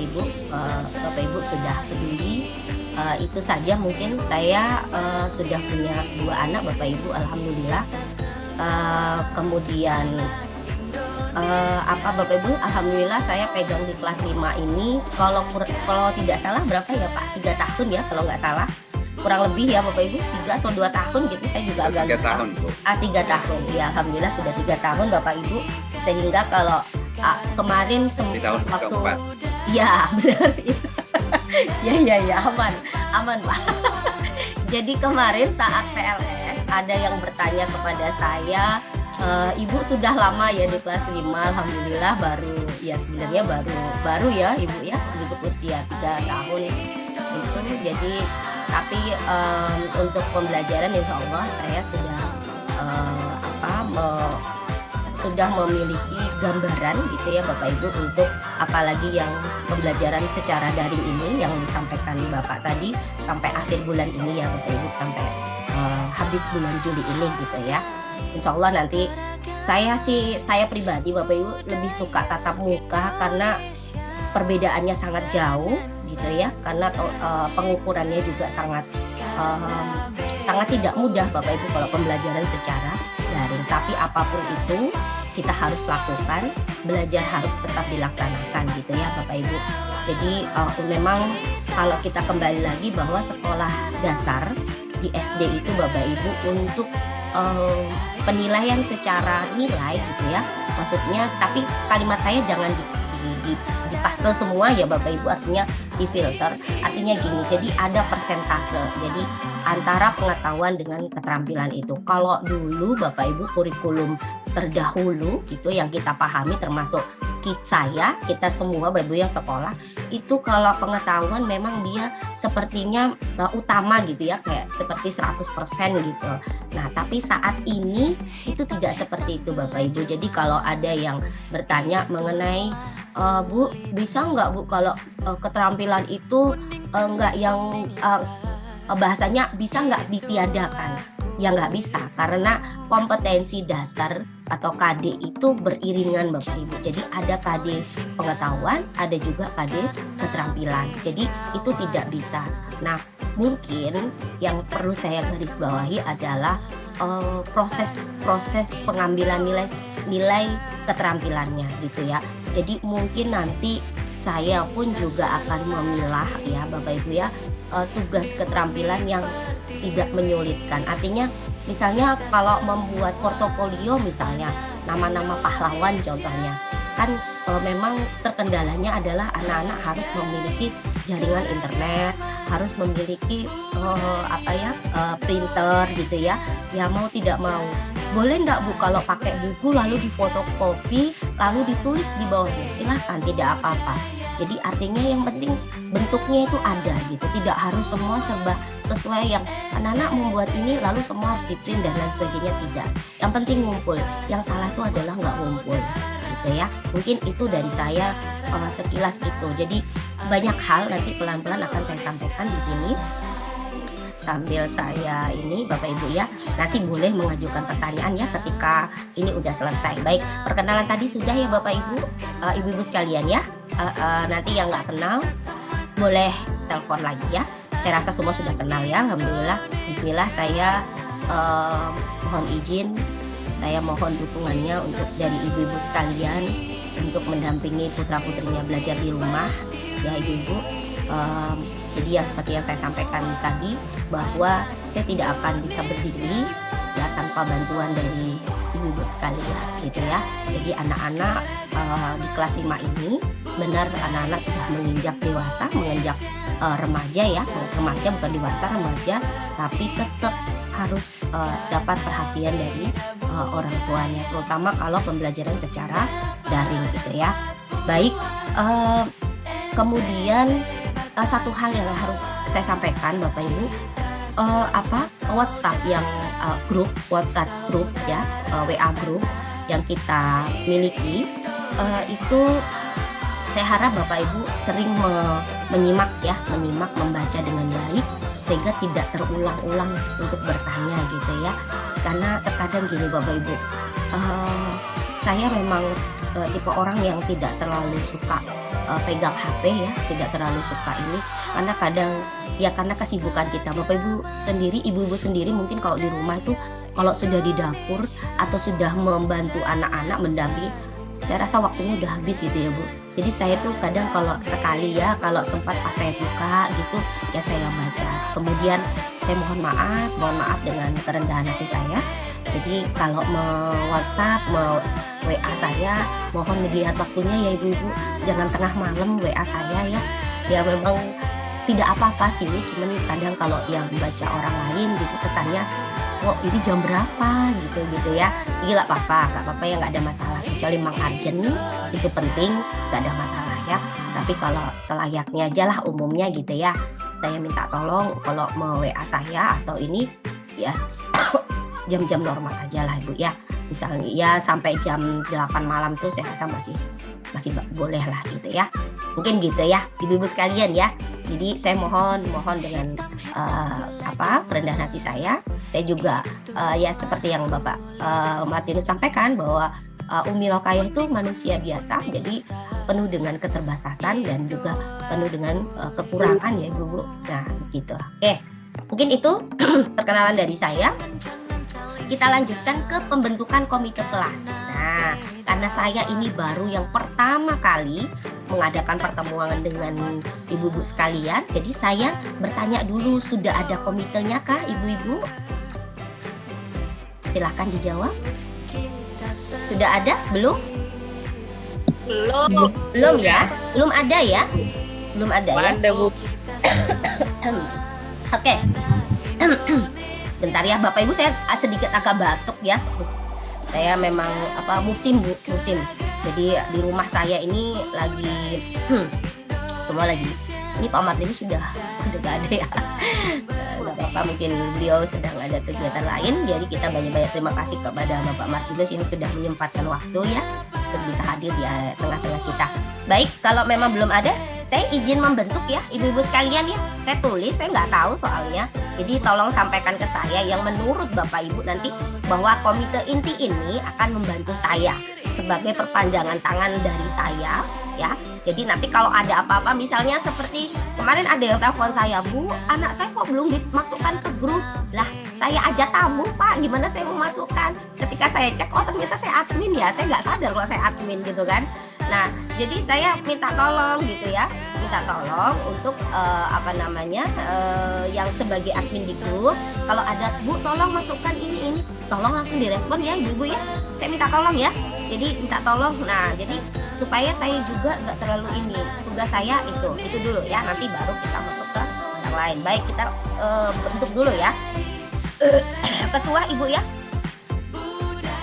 Speaker 1: Ibu sudah peduli. Itu saja, mungkin saya sudah punya 2 anak Bapak Ibu alhamdulillah. Kemudian apa Bapak Ibu, alhamdulillah saya pegang di kelas 5 ini, kalau tidak salah berapa ya Pak? 3 tahun ya kalau nggak salah. Kurang lebih ya Bapak Ibu, 3 atau 2 tahun gitu, saya juga agak
Speaker 3: 3
Speaker 1: lupa.
Speaker 3: tahun, Bu.
Speaker 1: 3 tahun. Ya alhamdulillah sudah 3 tahun Bapak Ibu. Sehingga kalau kemarin
Speaker 3: Di tahun
Speaker 1: waktu
Speaker 3: keempat.
Speaker 1: ya benar itu. Ya aman Pak. Jadi kemarin saat PLS ada yang bertanya kepada saya, Ibu sudah lama ya di kelas 5, alhamdulillah baru ya, sebenarnya baru ya Ibu ya, untuk usia 3 tahun itu. Jadi tapi untuk pembelajaran insya Allah saya sudah memiliki gambaran gitu ya Bapak Ibu, untuk apalagi yang pembelajaran secara daring ini yang disampaikan Bapak tadi sampai akhir bulan ini ya Bapak Ibu, sampai habis bulan Juli ini gitu ya. Insya Allah nanti saya pribadi Bapak Ibu lebih suka tatap muka karena perbedaannya sangat jauh gitu ya, karena pengukurannya juga sangat tidak mudah Bapak Ibu kalau pembelajaran secara daring. Tapi apapun itu kita harus lakukan, belajar harus tetap dilaksanakan gitu ya Bapak Ibu. Jadi memang kalau kita kembali lagi bahwa sekolah dasar di SD itu Bapak Ibu untuk penilaian secara nilai gitu ya, maksudnya, tapi kalimat saya jangan dipastel semua ya Bapak Ibu, artinya difilter, artinya gini, jadi ada persentase, jadi antara pengetahuan dengan keterampilan itu. Kalau dulu Bapak Ibu kurikulum terdahulu gitu yang kita pahami, termasuk kita semua Bapak Ibu yang sekolah itu, kalau pengetahuan memang dia sepertinya utama gitu ya, kayak seperti 100% gitu. Nah tapi saat ini itu tidak seperti itu Bapak Ibu. Jadi kalau ada yang bertanya mengenai Bu, bisa nggak Bu kalau keterampilan itu nggak yang bahasanya bisa nggak ditiadakan? Ya nggak bisa, karena kompetensi dasar atau KD itu beriringan Bapak Ibu. Jadi ada KD pengetahuan, ada juga KD keterampilan. Jadi itu tidak bisa. Nah mungkin yang perlu saya garis bawahi adalah proses pengambilan nilai keterampilannya gitu ya. Jadi mungkin nanti saya pun juga akan memilah ya Bapak Ibu ya, tugas keterampilan yang tidak menyulitkan. Artinya misalnya kalau membuat portofolio misalnya nama-nama pahlawan contohnya, kan memang terkendalanya adalah anak-anak harus memiliki jaringan internet, harus memiliki printer gitu ya. Ya mau tidak mau, boleh nggak Bu kalau pakai buku lalu difotokopi lalu ditulis di bawahnya? Silahkan, tidak apa-apa. Jadi artinya yang penting bentuknya itu ada gitu, tidak harus semua serba sesuai yang anak-anak membuat ini lalu semua harus di-print dan lain sebagainya, tidak. Yang penting ngumpul, yang salah itu adalah nggak ngumpul gitu ya. Mungkin itu dari saya sekilas itu. Jadi banyak hal nanti pelan-pelan akan saya sampaikan di sini sambil saya ini Bapak Ibu ya, nanti boleh mengajukan pertanyaan ya ketika ini udah selesai. Baik, perkenalan tadi sudah ya Bapak Ibu, Ibu-ibu sekalian ya. Nanti yang nggak kenal boleh telepon lagi ya. Saya rasa semua sudah kenal ya, alhamdulillah. Bismillah, saya mohon izin, saya mohon dukungannya untuk dari ibu-ibu sekalian untuk mendampingi putra-putrinya belajar di rumah ya Ibu-ibu. Jadi ya seperti yang saya sampaikan tadi, bahwa saya tidak akan bisa berdiri ya tanpa bantuan dari ibu-ibu sekalian gitu ya. Jadi anak-anak di kelas 5 ini benar anak-anak sudah menginjak dewasa, menginjak remaja ya, remaja bukan dewasa, remaja, tapi tetap harus dapat perhatian dari orang tuanya, terutama kalau pembelajaran secara daring gitu ya. Baik, kemudian satu hal yang harus saya sampaikan Bapak Ibu, WhatsApp yang WhatsApp grup ya, WA grup yang kita miliki itu saya harap Bapak Ibu sering menyimak, membaca dengan baik sehingga tidak terulang-ulang untuk bertanya gitu ya. Karena terkadang gini Bapak Ibu, saya memang tipe orang yang tidak terlalu suka pegang HP ya, tidak terlalu suka ini, karena kadang ya karena kesibukan kita Bapak Ibu sendiri, ibu-ibu sendiri mungkin kalau di rumah itu kalau sudah di dapur atau sudah membantu anak-anak mendampingi, saya rasa waktunya udah habis gitu ya Bu. Jadi saya tuh kadang kalau sekali ya, kalau sempat pas saya buka gitu ya saya baca. Kemudian saya mohon maaf dengan kerendahan hati saya. Jadi kalau mau WhatsApp, mau WA saya, mohon dilihat waktunya ya ibu-ibu. Jangan tengah malam WA saya ya. Ya memang tidak apa-apa sih, cuman kadang kalau yang baca orang lain gitu kesannya, oh ini jam berapa gitu ya. Ini nggak apa-apa ya, nggak ada masalah. Kecuali memang urgent, itu penting, nggak ada masalah ya. Tapi kalau selayaknya aja lah umumnya gitu ya. Saya minta tolong kalau mau WA saya atau ini ya jam-jam normal aja lah ibu ya. Misalnya ya sampai jam 8 malam tuh saya rasa masih boleh lah gitu ya. Mungkin gitu ya ibu-ibu sekalian ya. Jadi saya mohon dengan kerendahan hati saya juga ya seperti yang Bapak Martinus sampaikan bahwa Umi Rokayah itu manusia biasa, jadi penuh dengan keterbatasan dan juga penuh dengan kekurangan ya ibu-ibu. Nah gitu. Oke, mungkin itu perkenalan dari saya. Kita lanjutkan ke pembentukan komite kelas. Nah, karena saya ini baru yang pertama kali mengadakan pertemuan dengan ibu-ibu sekalian, jadi saya bertanya dulu, sudah ada komitenya kah ibu-ibu? Silahkan dijawab. Sudah ada? Belum? Belum ya? Belum ada ya? Belum ada ya?
Speaker 2: Ada Bu.
Speaker 1: Oke. Bentar ya Bapak Ibu, saya sedikit agak batuk ya. Saya memang musim. Jadi di rumah saya ini lagi semua lagi. Ini Pak Martinus sudah gak ada ya. Nggak apa-apa, mungkin beliau sedang ada kegiatan lain. Jadi kita banyak-banyak terima kasih kepada Bapak Martinus ini sudah menyempatkan waktu ya untuk bisa hadir di tengah-tengah kita. Baik, kalau memang belum ada, saya izin membentuk ya ibu-ibu sekalian ya. Saya tulis, saya nggak tahu soalnya. Jadi tolong sampaikan ke saya yang menurut Bapak Ibu nanti bahwa komite inti ini akan membantu saya sebagai perpanjangan tangan dari saya ya. Jadi nanti kalau ada apa-apa, misalnya seperti kemarin ada yang telepon saya, Bu, anak saya kok belum dimasukkan ke grup. Lah, saya aja tamu Pak, gimana saya mau masukkan? Ketika saya cek, oh ternyata saya admin ya, saya nggak sadar kalau saya admin gitu kan. Nah, jadi saya minta tolong gitu ya, minta tolong untuk yang sebagai admin di grup, kalau ada Bu, tolong masukkan ini, tolong langsung direspon ya Ibu ya. Saya minta tolong ya. Jadi minta tolong. Nah, jadi supaya saya juga nggak terlalu ini. Tugas saya itu dulu ya. Nanti baru kita masuk ke yang lain. Baik, kita bentuk dulu ya. Ketua Ibu ya.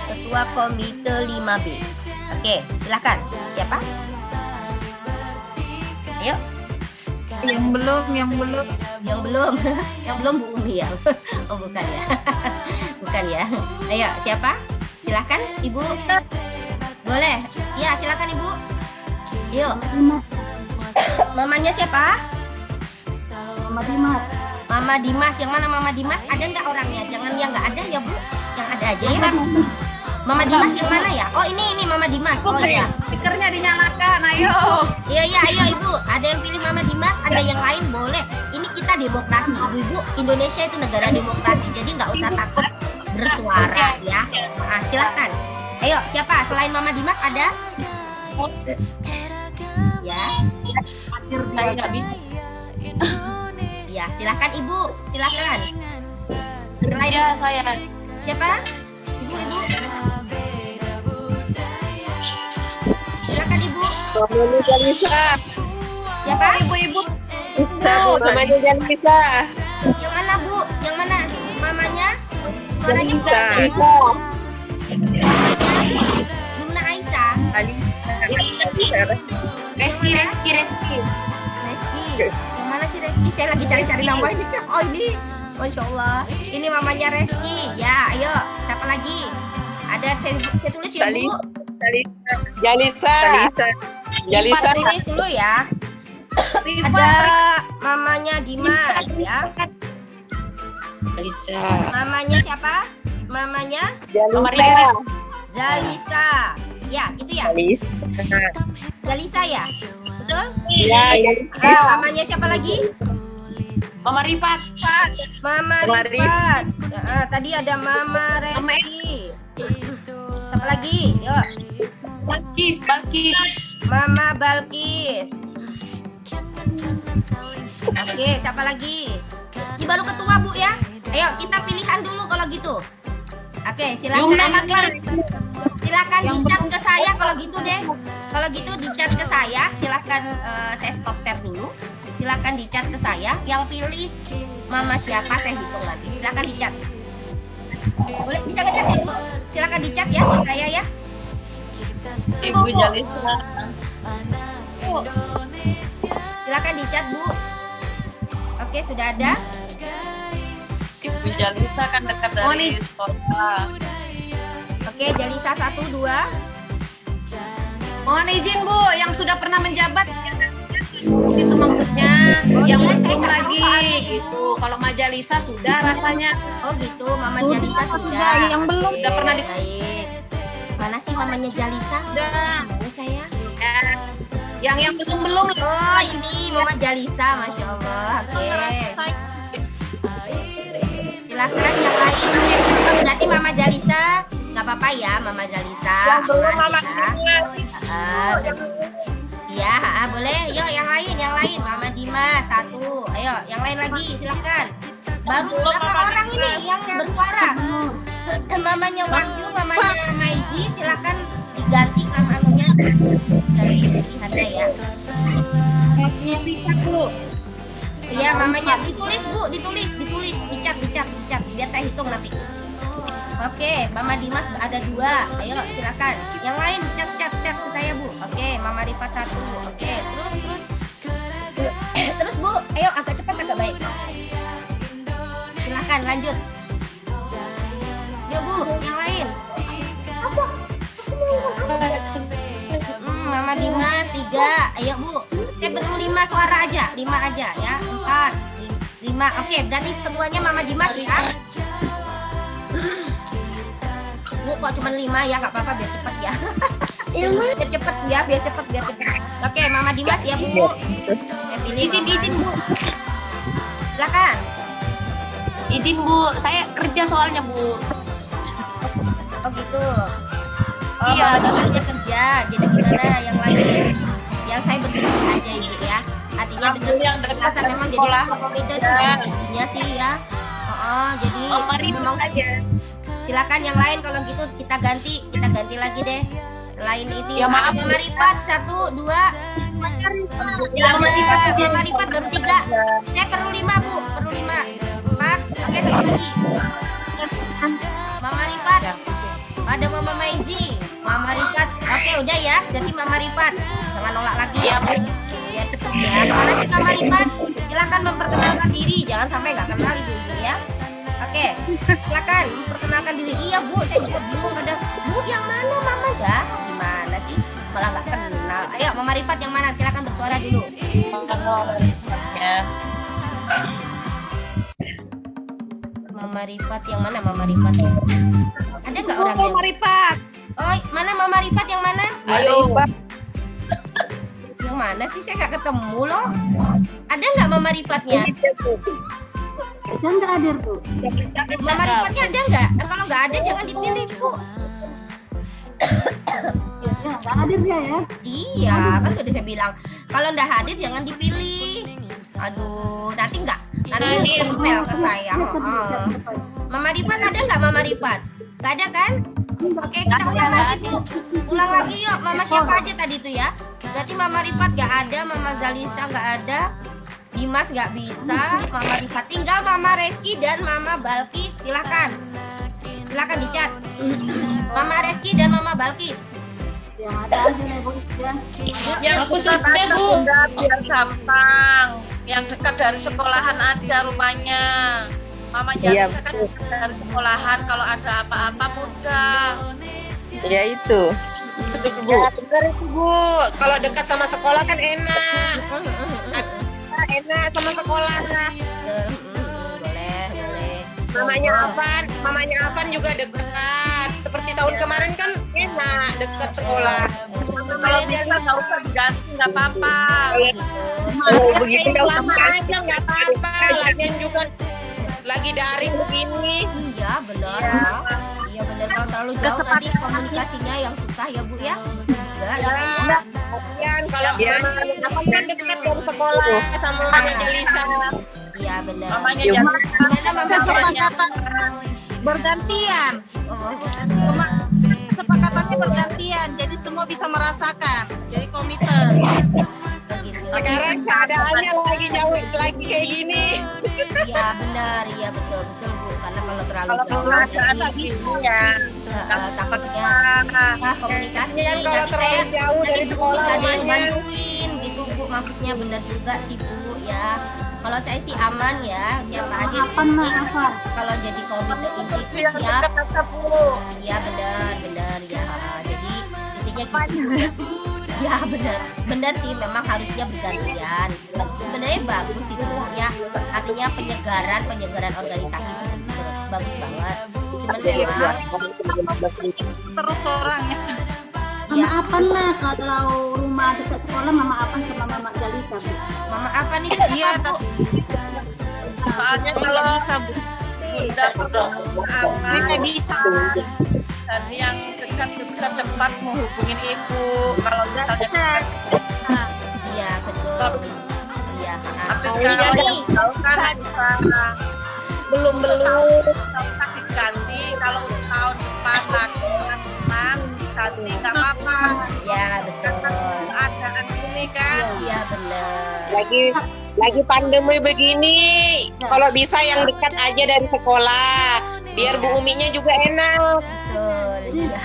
Speaker 1: Ketua Komite 5B. Oke, silakan. Siapa? Ayo.
Speaker 2: Yang belum.
Speaker 1: Yang belum Bu Umi ya. Oh, bukan ya. Bukan ya. Ayo, siapa? Silakan Ibu. Boleh. Ya, silakan Ibu. Yuk. Mamanya siapa?
Speaker 4: Mama Dimas.
Speaker 1: Mama Dimas. Yang mana Mama Dimas? Ada nggak orangnya? Jangan yang nggak ada ya Bu. Yang ada aja ya. Mama Dimas yang mana ya? Oh ini Mama Dimas. Oh iya.
Speaker 2: Stikernya dinyalakan, ayo.
Speaker 1: Iya, ayo Ibu. Ada yang pilih Mama Dimas, ada yang lain boleh. Ini kita demokrasi, Ibu. Indonesia itu negara demokrasi, jadi nggak usah takut bersuara ya. Nah, silakan. Ayo, siapa? Selain Mama Dimas ada? Ya.
Speaker 2: Saya nggak bisa.
Speaker 1: Ya, silakan Ibu. Silakan. Selain
Speaker 2: Ya, saya.
Speaker 1: siapa? Ibu. Silakan Ibu.
Speaker 2: Mamanya Jalisa.
Speaker 1: Siapa?
Speaker 2: Ibu.
Speaker 1: Mamanya Jalisa. Yang mana Bu? Yang mana? Mamanya? Suaranya
Speaker 2: Jalisa.
Speaker 1: Yumna Aisyah.
Speaker 2: Reski.
Speaker 1: Reski. Yang mana sih Reski? Saya lagi cari-cari namanya. Oh ini, Masya Allah. Ini mamanya Reski. Ya, ayo. Siapa lagi? Ada saya tulis ya Bu.
Speaker 2: Jalisa.
Speaker 1: Tulis dulu ya. Ada mamanya Dimas ya.
Speaker 2: Jalisa.
Speaker 1: Mamanya siapa? Mamanya Zalisa. Ya, gitu ya. Zalisa ya. Betul?
Speaker 2: Iya.
Speaker 1: Mamanya siapa lagi?
Speaker 2: Mama Rifat.
Speaker 1: Mama Rifat. Tadi ada Mama Reski. Siapa lagi? Yuk.
Speaker 2: Balkis.
Speaker 1: Mama Balkis. Oke, siapa lagi? Ini baru ketua Bu ya. Ayo kita pilihan dulu kalau gitu. Oke, silakan. Silakan dicat ke saya kalau gitu deh. Kalau gitu dicat ke saya. Silakan saya stop share dulu. Silakan dicat ke saya. Yang pilih mama siapa saya hitung lagi. Silakan dicat. Boleh bisa ngecat ya Bu? Silakan dicat ya saya ya.
Speaker 2: Ibu Jalisa.
Speaker 1: Bu. Silakan dicat Bu. Oke, sudah ada.
Speaker 2: Ibu Jalisa kan dekat dari sekolah.
Speaker 1: Oke, Jalisa 1, 2.
Speaker 5: Mohon izin Bu, yang sudah pernah menjabat gitu maksudnya, yang belum lagi gitu. Kalau Majalisa sudah rasanya.
Speaker 1: Oh gitu, Mama Jalisa sudah.
Speaker 5: Yang belum sudah pernah di.
Speaker 1: Baik. Mana sih mamanya Jalisa?
Speaker 5: Sudah.
Speaker 1: Ini saya.
Speaker 5: Ya. Yang belum.
Speaker 1: Oh ini Mama Jalisa, Masya Allah. Oke. Silakan yang lain. Oh, berarti Mama Jalisa nggak apa-apa ya, Mama Jalisa. Iya, boleh. Yuk yang lain. Mama Dimas 1. Ayo, yang lain lagi, silakan. Baru berapa orang ini yang bersuara? Mamanya Wahyu, mamanya Maizi, silakan diganti namanya. Ganti pilihannya ya. Iya, mamanya ditulis Bu, ditulis, dicat, biar saya hitung nanti. Oke, Mama Dimas ada 2. Ayo, silakan. Yang lain cat ke saya Bu. Oke, Mama Rifat 1. Oke, terus Bu. Ayo agak cepat agak baik. Silakan lanjut. Yuk Bu, yang lain. Mama Dimas 3. Ayo Bu. Saya perlu 5 suara aja, 5 aja ya. 4, 5. Oke, berarti ketuanya Mama Dimas ya. Bu, kok cuma 5 ya, nggak apa-apa biar cepet ya. biar cepet. Oke, Mama Dimas ya Bu. Saya pilih izin Bu. Silakan.
Speaker 2: Izin Bu, saya kerja soalnya Bu.
Speaker 1: Oh gitu. Oh,
Speaker 2: Iya,
Speaker 1: Mama Dimas kerja. Jadi gimana yang lain? Yang saya bersedih aja Ibu ya. Artinya
Speaker 2: Ambil yang dekat
Speaker 1: memang jadi
Speaker 2: sekolah.
Speaker 1: itu izinnya sih ya. Jadi memang
Speaker 2: aja.
Speaker 1: silakan yang lain kalau gitu kita ganti lagi deh. Lain ini
Speaker 2: Ya, maaf.
Speaker 1: Mama Rifat 1, 2. Mama Rifat baru 3. Saya perlu 5 Bu, perlu 5. 4. Oke, satu lagi. Mama Rifat. Ada Mama Maizi, Mama Rifat. Oke, udah ya. Jadi Mama Rifat. Jangan nolak lagi ya. Biar cepet ya. Mana sih Mama Rifat? Silakan memperkenalkan diri. Jangan sampai nggak kenal Ibu ya. Oke, silakan memperkenalkan diri. Iya Bu, saya juga bingung ada Bu yang mana Mama ya? Gimana sih? Malah nggak kenal. Ayo Mama Rifat yang mana? Silakan bersuara dulu.
Speaker 2: Ya.
Speaker 1: Mama Rifat yang mana Mama Rifat? Ada nggak orangnya?
Speaker 5: Mama Rifat.
Speaker 1: Oh, mana Mama Rifat yang mana?
Speaker 2: Ayo, Pak.
Speaker 1: Yang mana sih? Saya nggak ketemu loh. Ada nggak Mama Rifatnya?
Speaker 4: Jangan nggak hadir tuh.
Speaker 1: Mama Rifatnya ada nggak? Kalau nggak ada jangan dipilih Bu.
Speaker 4: Ya, nggak hadir dia ya.
Speaker 1: Iya, kan sudah saya bilang. Kalau nggak hadir jangan dipilih. Aduh, nanti cancel ke saya. Mama Rifat ada nggak Mama Rifat? Nggak ada kan? Oke, kita ulang lagi Bu. Ulang lagi yuk. Mama siapa aja tadi tuh ya? Berarti Mama Rifat nggak ada, Mama Zalisa nggak ada, Dimas nggak bisa, Mama Rifat. Tinggal Mama Reski dan Mama Balkis. Silakan dicat. Mama Reski dan Mama Balkis.
Speaker 4: Yang ada aja nih Bu ya.
Speaker 2: Yang aku sudah biar gampang. Yang dekat dari sekolahan aja rumahnya. Mama Jalisa kan dekat dari sekolahan. Kalau ada apa-apa mudah.
Speaker 6: Ya itu.
Speaker 2: Ya benar itu Bu. Kalau dekat sama sekolah kan enak. Enak sama sekolah.
Speaker 1: Boleh.
Speaker 2: Mamanya Avan juga dekat. Seperti tahun kemarin kan enak dekat sekolah. Kalau biasa nggak usah diganti nggak apa-apa.
Speaker 6: Oh begitu nggak usah
Speaker 2: Lama aja nggak apa-apa. Lagian juga lagi daring begini.
Speaker 1: Iya benar. Iya benar, kalau terlalu jauh nanti komunikasinya yang susah ya Bu ya. juga.
Speaker 2: Kasihan kalau mamanya dekat dari sekolah sama mamanya Lisa.
Speaker 1: Iya benar.
Speaker 2: Mamanya
Speaker 6: Ya,
Speaker 2: jangan
Speaker 1: Gimana Mama?
Speaker 7: Kesepakatan bergantian. Kesepakatannya bergantian, jadi semua bisa merasakan. Jadi komitmen.
Speaker 1: Begitu.
Speaker 2: sekarang keadaannya lagi jauh lagi kayak gini.
Speaker 1: Iya benar, iya betul Bu. Karena kalau terlalu
Speaker 2: Kalau
Speaker 1: jauh
Speaker 2: keadaan
Speaker 1: jadi,
Speaker 2: gitu ya.
Speaker 1: takutnya komunikasi.
Speaker 2: Dan kalau
Speaker 1: nanti
Speaker 2: terlalu
Speaker 1: saya-
Speaker 2: jauh
Speaker 1: nanti
Speaker 2: dari
Speaker 1: Bu
Speaker 2: sekolah
Speaker 1: bisa ada yang
Speaker 2: rumahnya.
Speaker 1: bantuin gitu Bu, maksudnya benar juga sih Bu ya. Kalau saya sih aman ya, siapa aja
Speaker 4: Maafan lah, maafan.
Speaker 1: kalau jadi komite inti itu
Speaker 2: Yang
Speaker 1: siap.
Speaker 2: dekat tetap Bu.
Speaker 1: Iya benar ya. Jadi intinya gitu. Ya benar sih, memang harusnya bergantian. Sebenarnya bagus itu ya, artinya penyegaran organisasi itu bagus banget. Cuman memang
Speaker 7: Terus orangnya.
Speaker 1: ya
Speaker 4: Maafan lah kalau rumah dekat sekolah, Mama Apan sama Mama Jalisa, Bu.
Speaker 1: Mama apa nih?
Speaker 7: Iya,
Speaker 1: Bu?
Speaker 2: Soalnya
Speaker 7: Nggak
Speaker 2: kalau
Speaker 7: bisa, Bu.
Speaker 2: bunda
Speaker 7: Nggak bisa.
Speaker 2: dan yang dekat cepat menghubungin ibu. Kalau misalnya
Speaker 1: Iya betul. Iya.
Speaker 2: tapi
Speaker 1: Oh,
Speaker 2: kalau
Speaker 1: iya
Speaker 2: yang
Speaker 1: nih.
Speaker 2: jauh kan bisa
Speaker 6: belum
Speaker 2: diganti. Kalau tahun depan lagi tenang diganti nggak apa-apa.
Speaker 1: Ya betul.
Speaker 2: Keadaan ini kan.
Speaker 1: Iya benar.
Speaker 6: lagi pandemi begini, kalau bisa yang dekat aja dari sekolah, biar Bu Uminya juga enak.
Speaker 1: Betul. Iya.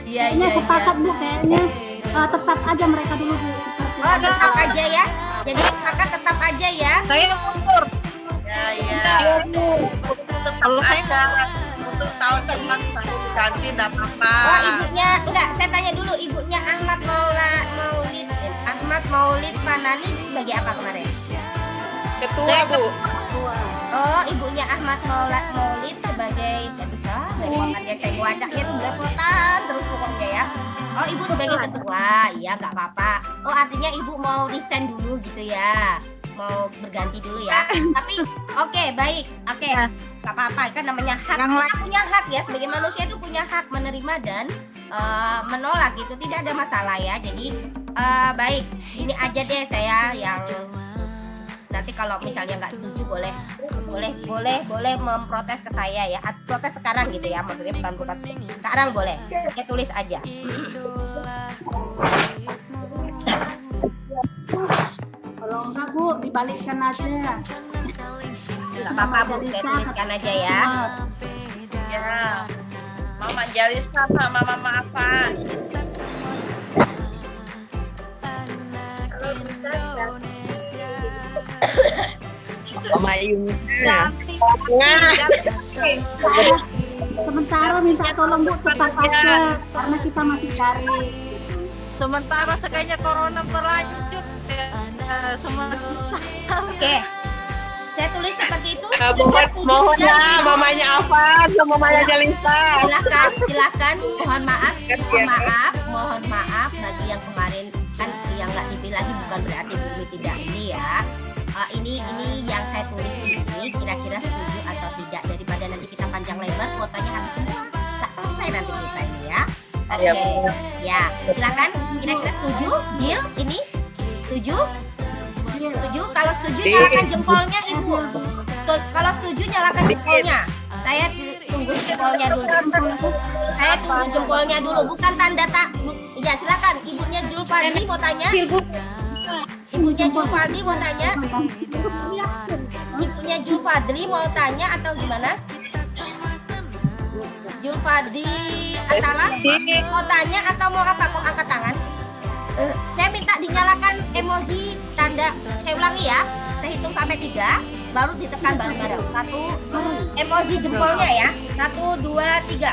Speaker 1: Iya
Speaker 4: Kayaknya
Speaker 1: iya.
Speaker 4: sepakat, Bu, kayaknya tetap aja mereka dulu, Bu. Seperti
Speaker 1: Oh tetap aja ya. Jadi kakak tetap aja ya.
Speaker 7: Saya mundur.
Speaker 2: Ya. Tetap aja. Untuk tahun depan baru diganti nggak apa-apa.
Speaker 1: Oh ibunya enggak, saya tanya dulu ibunya Ahmad Maulid Panani sebagai apa kemarin?
Speaker 6: Ketua Bu.
Speaker 1: Oh ibunya Ahmad Maulid sebagai saya wajahnya tuh belepotan terus pokoknya ya. Oh ibu sebagai ketua, iya nggak apa-apa. Oh artinya ibu mau resign dulu gitu ya, mau berganti dulu ya. Tapi oke, baik, oke. Gak apa-apa, kan namanya hak.
Speaker 7: Yang
Speaker 1: Kita punya hak ya, sebagai manusia itu punya hak menerima dan menolak gitu, tidak ada masalah ya. Jadi baik, ini aja deh saya yang nanti kalau misalnya nggak setuju boleh memprotes ke saya ya. Protes sekarang gitu ya, maksudnya bukan sekarang boleh. Saya tulis aja.
Speaker 4: kalau enggak, Bu, dibalikkan aja.
Speaker 1: Gak apa-apa Bu, saya tuliskan aja ya.
Speaker 2: Ya. Mama Jalisa sama Mama apa?
Speaker 6: Mama Yuni.
Speaker 4: Sementara minta tolong, Bu, tetap aja karena kita masih cari.
Speaker 7: Sementara sekayaknya corona berlanjut. Sementara.
Speaker 1: Oke. Saya tulis seperti itu.
Speaker 6: Mohon ya, mamanya apa sama mamanya Jalisa.
Speaker 1: Silakan. Mohon maaf bagi yang kemarin kan yang nggak dipilih lagi, bukan berarti Bumi tidak ini ya. Ini yang saya tulis ini kira-kira setuju atau tidak, daripada nanti kita panjang lebar kuotanya habis semua. Nggak selesai nanti kita ini ya. Oke. Ya, silakan. Kira-kira setuju? Deal? Ini setuju? Setuju? Kalau setuju nyalakan jempolnya Ibu. Kalau setuju nyalakan jempolnya. Saya tunggu jempolnya dulu. Saya tunggu jempolnya dulu, bukan tanda tak. Ya silakan. Ibunya Julfadli mau tanya. Ibunya Julfadli mau tanya. Ibunya Julfadli mau tanya atau gimana? Julfadli Atala mau tanya atau mau apa? Kok angkat tangan? Saya minta dinyalakan emoji tanda. Saya ulangi ya. Saya hitung sampai 3, baru ditekan bareng-bareng. 1, emoji jempolnya ya. 1, 2, 3.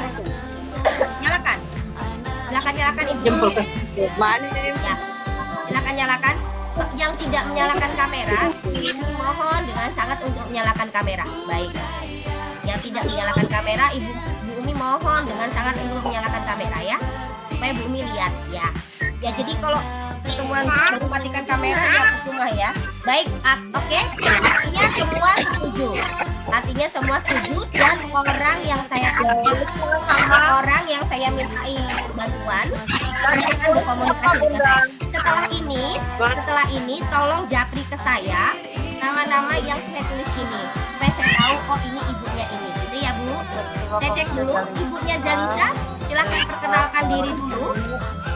Speaker 1: Nyalakan. Silakan Ibu.
Speaker 6: Jempol ke mana?
Speaker 1: Ya. Silakan nyalakan. Yang tidak menyalakan kamera, mohon dengan sangat untuk menyalakan kamera. Baik. Yang tidak menyalakan kamera, Bu Umi mohon dengan sangat untuk menyalakan kamera ya. Supaya Bu Umi lihat ya. Ya jadi kalau pertemuan baru matikan kamera ya percuma ya. Baik, oke. Artinya semua setuju. Artinya semua setuju dan orang yang saya orang yang saya mintai bantuan mereka akan berkomunikasi dengan saya. Setelah ini tolong japri ke saya nama-nama yang saya tulis ini supaya saya tahu oh ini ibunya ini gitu ya Bu. Saya cek dulu ibunya Jalisa, silahkan perkenalkan diri dulu.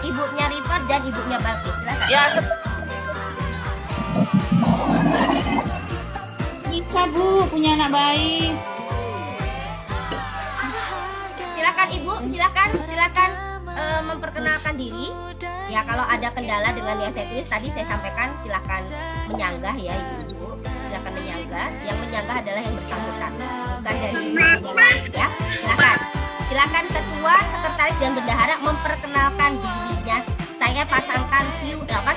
Speaker 1: Ibunya Rifat dan ibunya Balkis, silahkan.
Speaker 2: Ya,
Speaker 4: Bisa Bu, punya anak baik.
Speaker 1: Silakan Ibu, silakan memperkenalkan diri. Ya kalau ada kendala dengan yang saya tulis tadi saya sampaikan silakan menyanggah ya Ibu. Silakan menyanggah. Yang menyanggah adalah yang bersangkutan, bukan dari ibu yang lain ya. Silakan ketua, sekretaris dan bendahara memperkenalkan dirinya. Saya pasangkan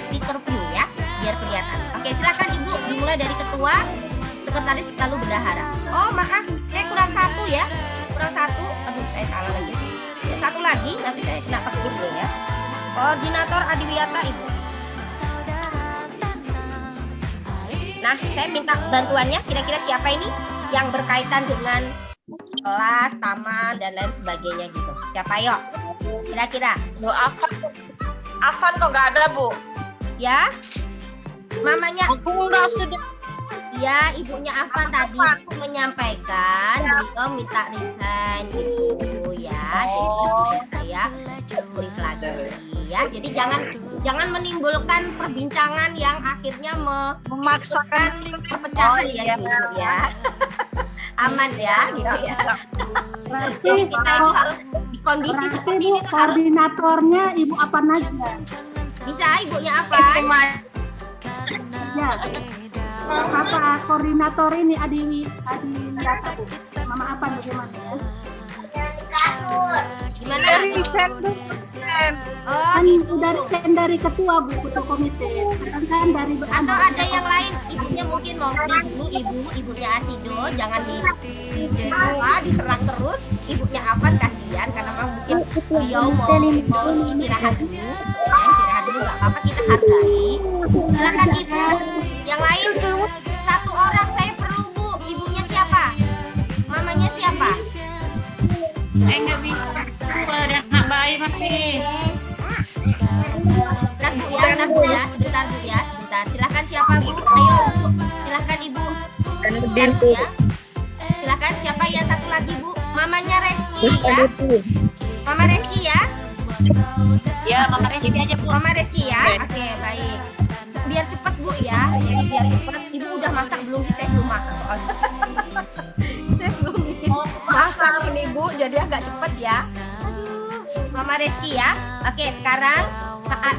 Speaker 1: speaker view ya, biar kelihatan. Oke, silakan Ibu dimulai dari ketua, sekretaris lalu bendahara. Oh maaf, saya kurang satu ya. Kurang satu, aduh saya salah lagi. Satu lagi, nanti saya kena pakai ya. Koordinator Adiwiyata Ibu. Nah, saya minta bantuannya. Kira-kira siapa ini yang berkaitan dengan kelas, taman dan lain sebagainya gitu. Siapa yuk? Kira-kira?
Speaker 2: Bu Afan kok nggak ada Bu?
Speaker 1: Ya, mamanya.
Speaker 7: Aku enggak sudah.
Speaker 1: Ya, ibunya Afan tadi aku menyampaikan beliau minta resign gitu ya. Jadi saya tulis lagi ya. Jadi jangan menimbulkan perbincangan yang akhirnya memaksakan perpecahan ya Ibu ya. Aman ya gitu ya. Jadi kita itu harus di kondisi seperti ini tuh harus
Speaker 4: Koordinatornya Ibu apa aja?
Speaker 1: bisa ibunya apa?
Speaker 4: Ya. Apa koordinator ini Adiwiyata Bu? Mama apa bagaimana ya?
Speaker 1: Gimana? Oh,
Speaker 4: Kan
Speaker 1: gitu.
Speaker 4: dari ketua Bu, ketua komite. Kan dari
Speaker 1: Atau ada yang lain ibunya mungkin mau dulu ibunya Asido jangan diserang terus ibunya Afan kasihan karena memang mungkin beliau mau istirahat dulu ya, istirahat dulu nggak apa-apa kita hargai. Silakan Ibu yang lain satu orang saya perlu Bu, ibunya siapa, mamanya siapa?
Speaker 4: Saya nggak bisa, ada anak bayi masih.
Speaker 1: Sebentar Bu ya, sebentar. Silakan siapa Bu? Ayo Bu, silakan Ibu. Sebentar, Bu, ya. Silakan siapa yang satu lagi Bu? Mamanya Reski ya. Mama Reski ya.
Speaker 6: Ya, Mama Reski aja Bu.
Speaker 1: Mama Reski ya. Oke, baik. Biar cepat Bu ya. Jadi biar cepat. Ibu udah masak belum sih? Saya belum masak soalnya. Saya belum bikin masak ini Bu, jadi agak cepat ya. Aduh, Mama Reski ya. Oke, sekarang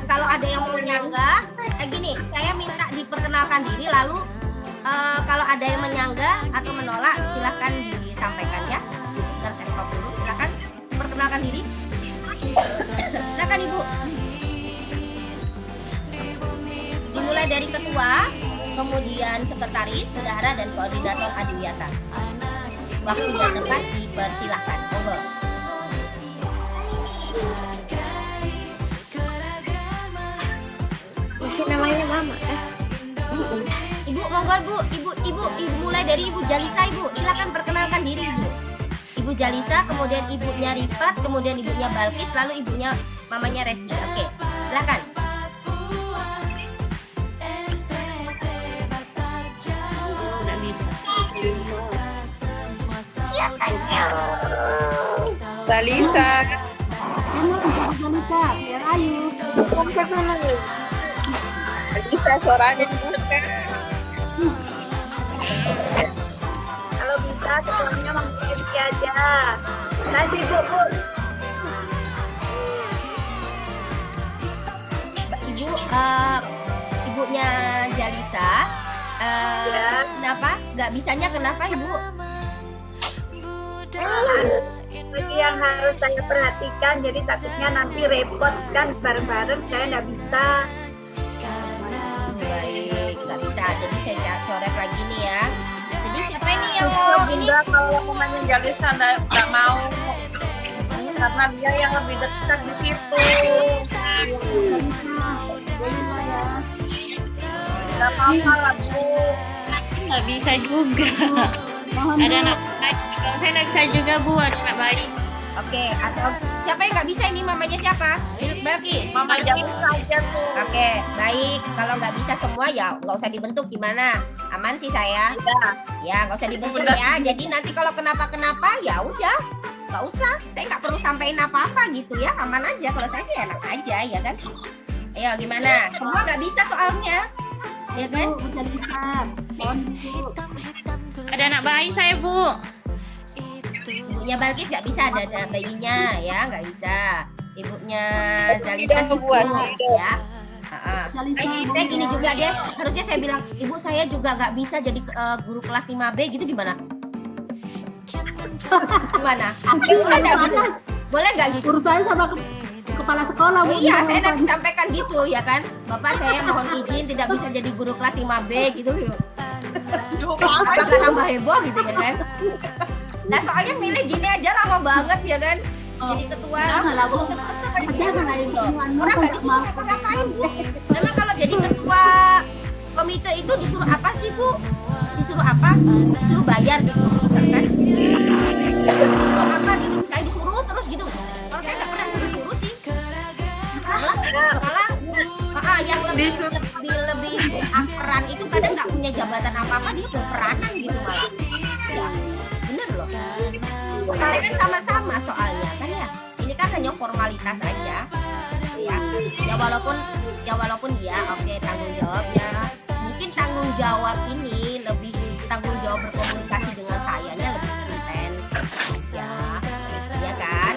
Speaker 1: kalau ada yang mau nyanggah, gini, saya minta diperkenalkan diri lalu kalau ada yang menyanggah atau menolak silahkan disampaikan ya. Bentar saya stop dulu, silahkan perkenalkan diri. Silakan Ibu. Dimulai dari ketua, kemudian sekretaris, bendahara dan koordinator Adiwiyata. Waktu dan tempat dipersilahkan. Monggo.
Speaker 4: Namanya Mama.
Speaker 1: Ibu monggo Ibu mulai dari Ibu Jalisa Ibu. Silakan perkenalkan diri Ibu. Ibu Jalisa, kemudian ibunya Rifat, kemudian ibunya Balkis, lalu ibunya mamanya Reski. Oke, silakan.
Speaker 6: Salisa.
Speaker 4: Jalisa, biar ayu.
Speaker 6: Salisa suaranya
Speaker 4: Kalau bisa sekolahnya Mama Rizky aja. Saya sibuk Bu.
Speaker 1: Ibu, ibunya Jalisa, kenapa? Nggak bisanya kenapa Ibu?
Speaker 4: Ini yang harus saya perhatikan, jadi takutnya nanti repot kan bareng-bareng saya nggak bisa.
Speaker 1: Baik, nggak bisa. Jadi saya coret lagi nih ya. Jadi siapa ini yang mau ini?
Speaker 2: Kalau mamanya Jalisa nggak mau karena dia yang lebih dekat di situ. Nggak apa-apa lah, Bu.
Speaker 8: Nggak bisa juga. Ada anak bayi. Kalau saya nggak bisa juga Bu, ada anak bayi.
Speaker 1: Oke, atau siapa yang nggak bisa ini? Mamanya siapa? Balki.
Speaker 2: Mama jangan saja tuh.
Speaker 1: Oke, baik. Kalau nggak bisa semua ya nggak usah dibentuk, gimana? Aman sih saya. Ya, nggak usah dibentuk ya. Jadi nanti kalau kenapa-kenapa ya udah, nggak usah. Saya nggak perlu sampein apa-apa gitu ya. Aman aja. Kalau saya sih enak aja ya kan. Ayo gimana? Semua nggak bisa soalnya, ya kan?
Speaker 8: Ada anak bayi saya Bu.
Speaker 1: Ibunya Balkis nggak bisa, ada bayinya ya, nggak bisa. Ibunya Zalisa sibuk ya. Saya gini juga deh, harusnya saya bilang, ibu saya juga nggak bisa jadi guru kelas 5B gitu, gimana? Gimana? Boleh nggak gitu? Boleh nggak gitu?
Speaker 9: Urusannya sama kepala sekolah.
Speaker 1: Oh iya, saya nanti sampaikan gitu ya kan. Bapak saya mohon izin tidak bisa jadi guru kelas 5B gitu. Apakah tambah heboh gitu ya kan? Nah soalnya milih gini aja lama banget ya kan. Jadi ketua orang nggak disuruh apa-apain Bu. Memang kalau jadi ketua komite itu disuruh apa sih Bu? Disuruh apa? Disuruh bayar gitu kan? Disuruh apa gitu? Misalnya disuruh terus gitu. Kalau saya nggak pernah disuruh sih. Malah yang lebih peran itu kadang nggak punya jabatan apa-apa, dia berperanan gitu malah. Ya, bener loh. Kalian kan sama-sama soalnya kan ya. Ini kan hanya formalitas aja. Ya walaupun ya oke, tanggung jawabnya. Mungkin tanggung jawab ini lebih tanggung jawab berkomunikasi dengan sayanya lebih intens aja. Ya kan?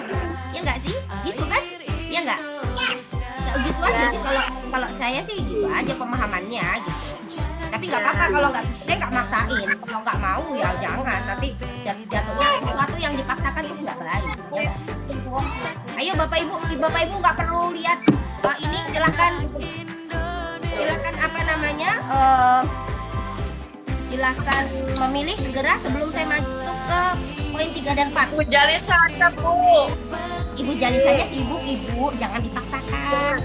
Speaker 1: Ya enggak sih? Gitu kan? Ya enggak? Gitu aja sih kalau saya sih gitu aja pemahamannya gitu. Tapi nggak apa-apa kalau nggak, saya nggak maksain. Kalau nggak mau ya jangan, nanti jatuhnya sesuatu yang dipaksakan tuh nggak baik. Ya nggak? Ayo bapak ibu nggak perlu lihat ini, silahkan apa namanya, silahkan memilih segera sebelum saya masuk ke poin 3 dan 4.
Speaker 2: Bu Jalisa aja Bu.
Speaker 1: Ibu Jalisanya sibuk ibu, jangan dipaksakan.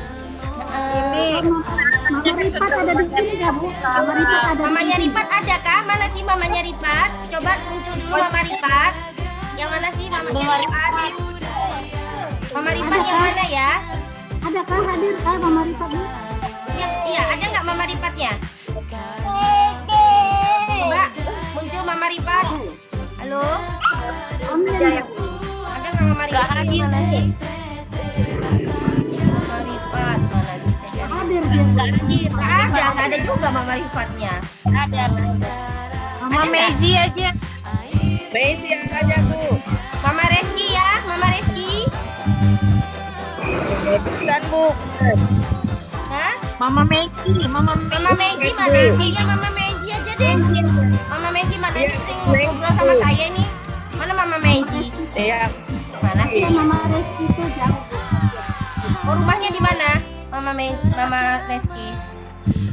Speaker 9: Mama Rifat ada di sini nggak Bu? Mama Rifat ada.
Speaker 1: Mamanya Rifat ada kah? Mana sih mamanya Rifat? Coba muncul dulu Mama Rifat. Yang mana sih mamanya Rifat? Mama Rifat yang mana ya?
Speaker 9: Adakah hadir Mama Rifat Bu?
Speaker 1: Iya, ada nggak Mama Rifatnya? Coba muncul Mama Rifat. Halo? Ada nggak Mama Rifat? Mana sih? Mama Rifat mana bisa jadi?
Speaker 9: Hadir dia.
Speaker 1: Nggak ada juga Mama Rifatnya.
Speaker 8: Ada.
Speaker 2: Mama Mezi aja. Mezi aja Bu.
Speaker 1: Mama Reski ya, Mama Reski.
Speaker 2: Dan Bu.
Speaker 1: Hah?
Speaker 2: Mama Mezi
Speaker 1: Mama Mezi mana? Kayaknya Mama Mezi aja deh. Mama Mezi mana nih sering ngobrol sama saya nih? Mana Mama Mezi?
Speaker 2: Iya.
Speaker 1: Mana sih?
Speaker 9: Mama Reski itu jauh.
Speaker 1: Oh, rumahnya di mana? Mama Reski.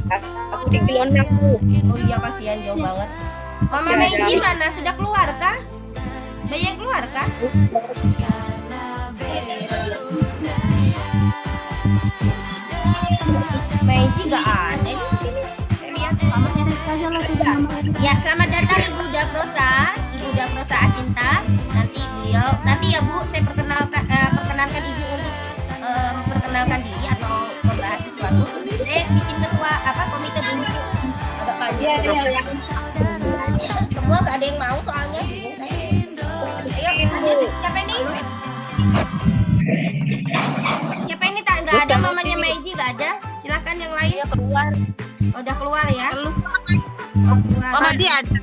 Speaker 2: Aku di Kilo 6 Bu.
Speaker 1: Oh iya, kasihan jauh banget. Mama Mezi mana? Sudah keluar kah? Bayi yang keluar kah? Mezi nggak ada di sini. Saya lihat.
Speaker 9: Mamanya Reski aja lah sudah Mama Reski.
Speaker 1: Ya, selamat datang Ibu Daprosa Asinta. Nanti ya Bu, saya perkenalkan Ibu untuk memperkenalkan diri atau membahas sesuatu. Saya bikin ketua komite dulu. Agak panjang. Semua nggak ada yang mau soalnya. Ayo, lanjut. Siapa ini? Nggak ada mamanya Maizi, nggak ada. Silakan yang lain.
Speaker 2: Keluar.
Speaker 1: Oh, udah keluar ya?
Speaker 2: Keluar.
Speaker 1: Oh, keluar.
Speaker 2: Mama dia ada.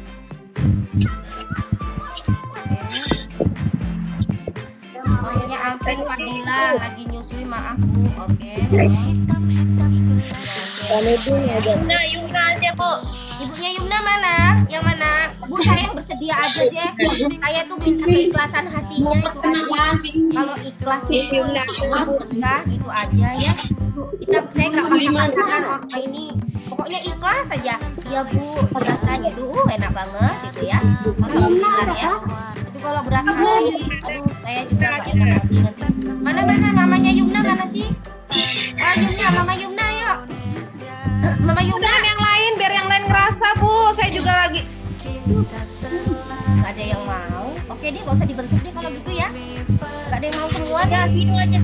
Speaker 1: Mamanya Alvin Fadila lagi nyusui, maaf Bu. Oke.
Speaker 2: Yumna aja Bu.
Speaker 1: Ibunya Yumna mana? Yang mana? Bu, saya yang bersedia aja deh. Saya tuh minta keikhlasan hatinya itu aja. Kalau ikhlas itu udah gitu aja ya. Saya nggak paksa-paksakan ini. Pokoknya ikhlas saja. Iya Bu, silakan gitu. Enak banget gitu ya. Alhamdulillah ya. Tapi kalau berat hati, aduh saya juga nggak enak hati nanti. Mana namanya Yumna mana sih? Yumna, Mama Yumna yuk. Mama Yumna yang lain Nggak ada yang mau. Oke deh, nggak usah dibentuk deh kalau gitu ya. Nggak ada yang mau semua
Speaker 8: Ya,
Speaker 1: deh.
Speaker 8: gitu aja.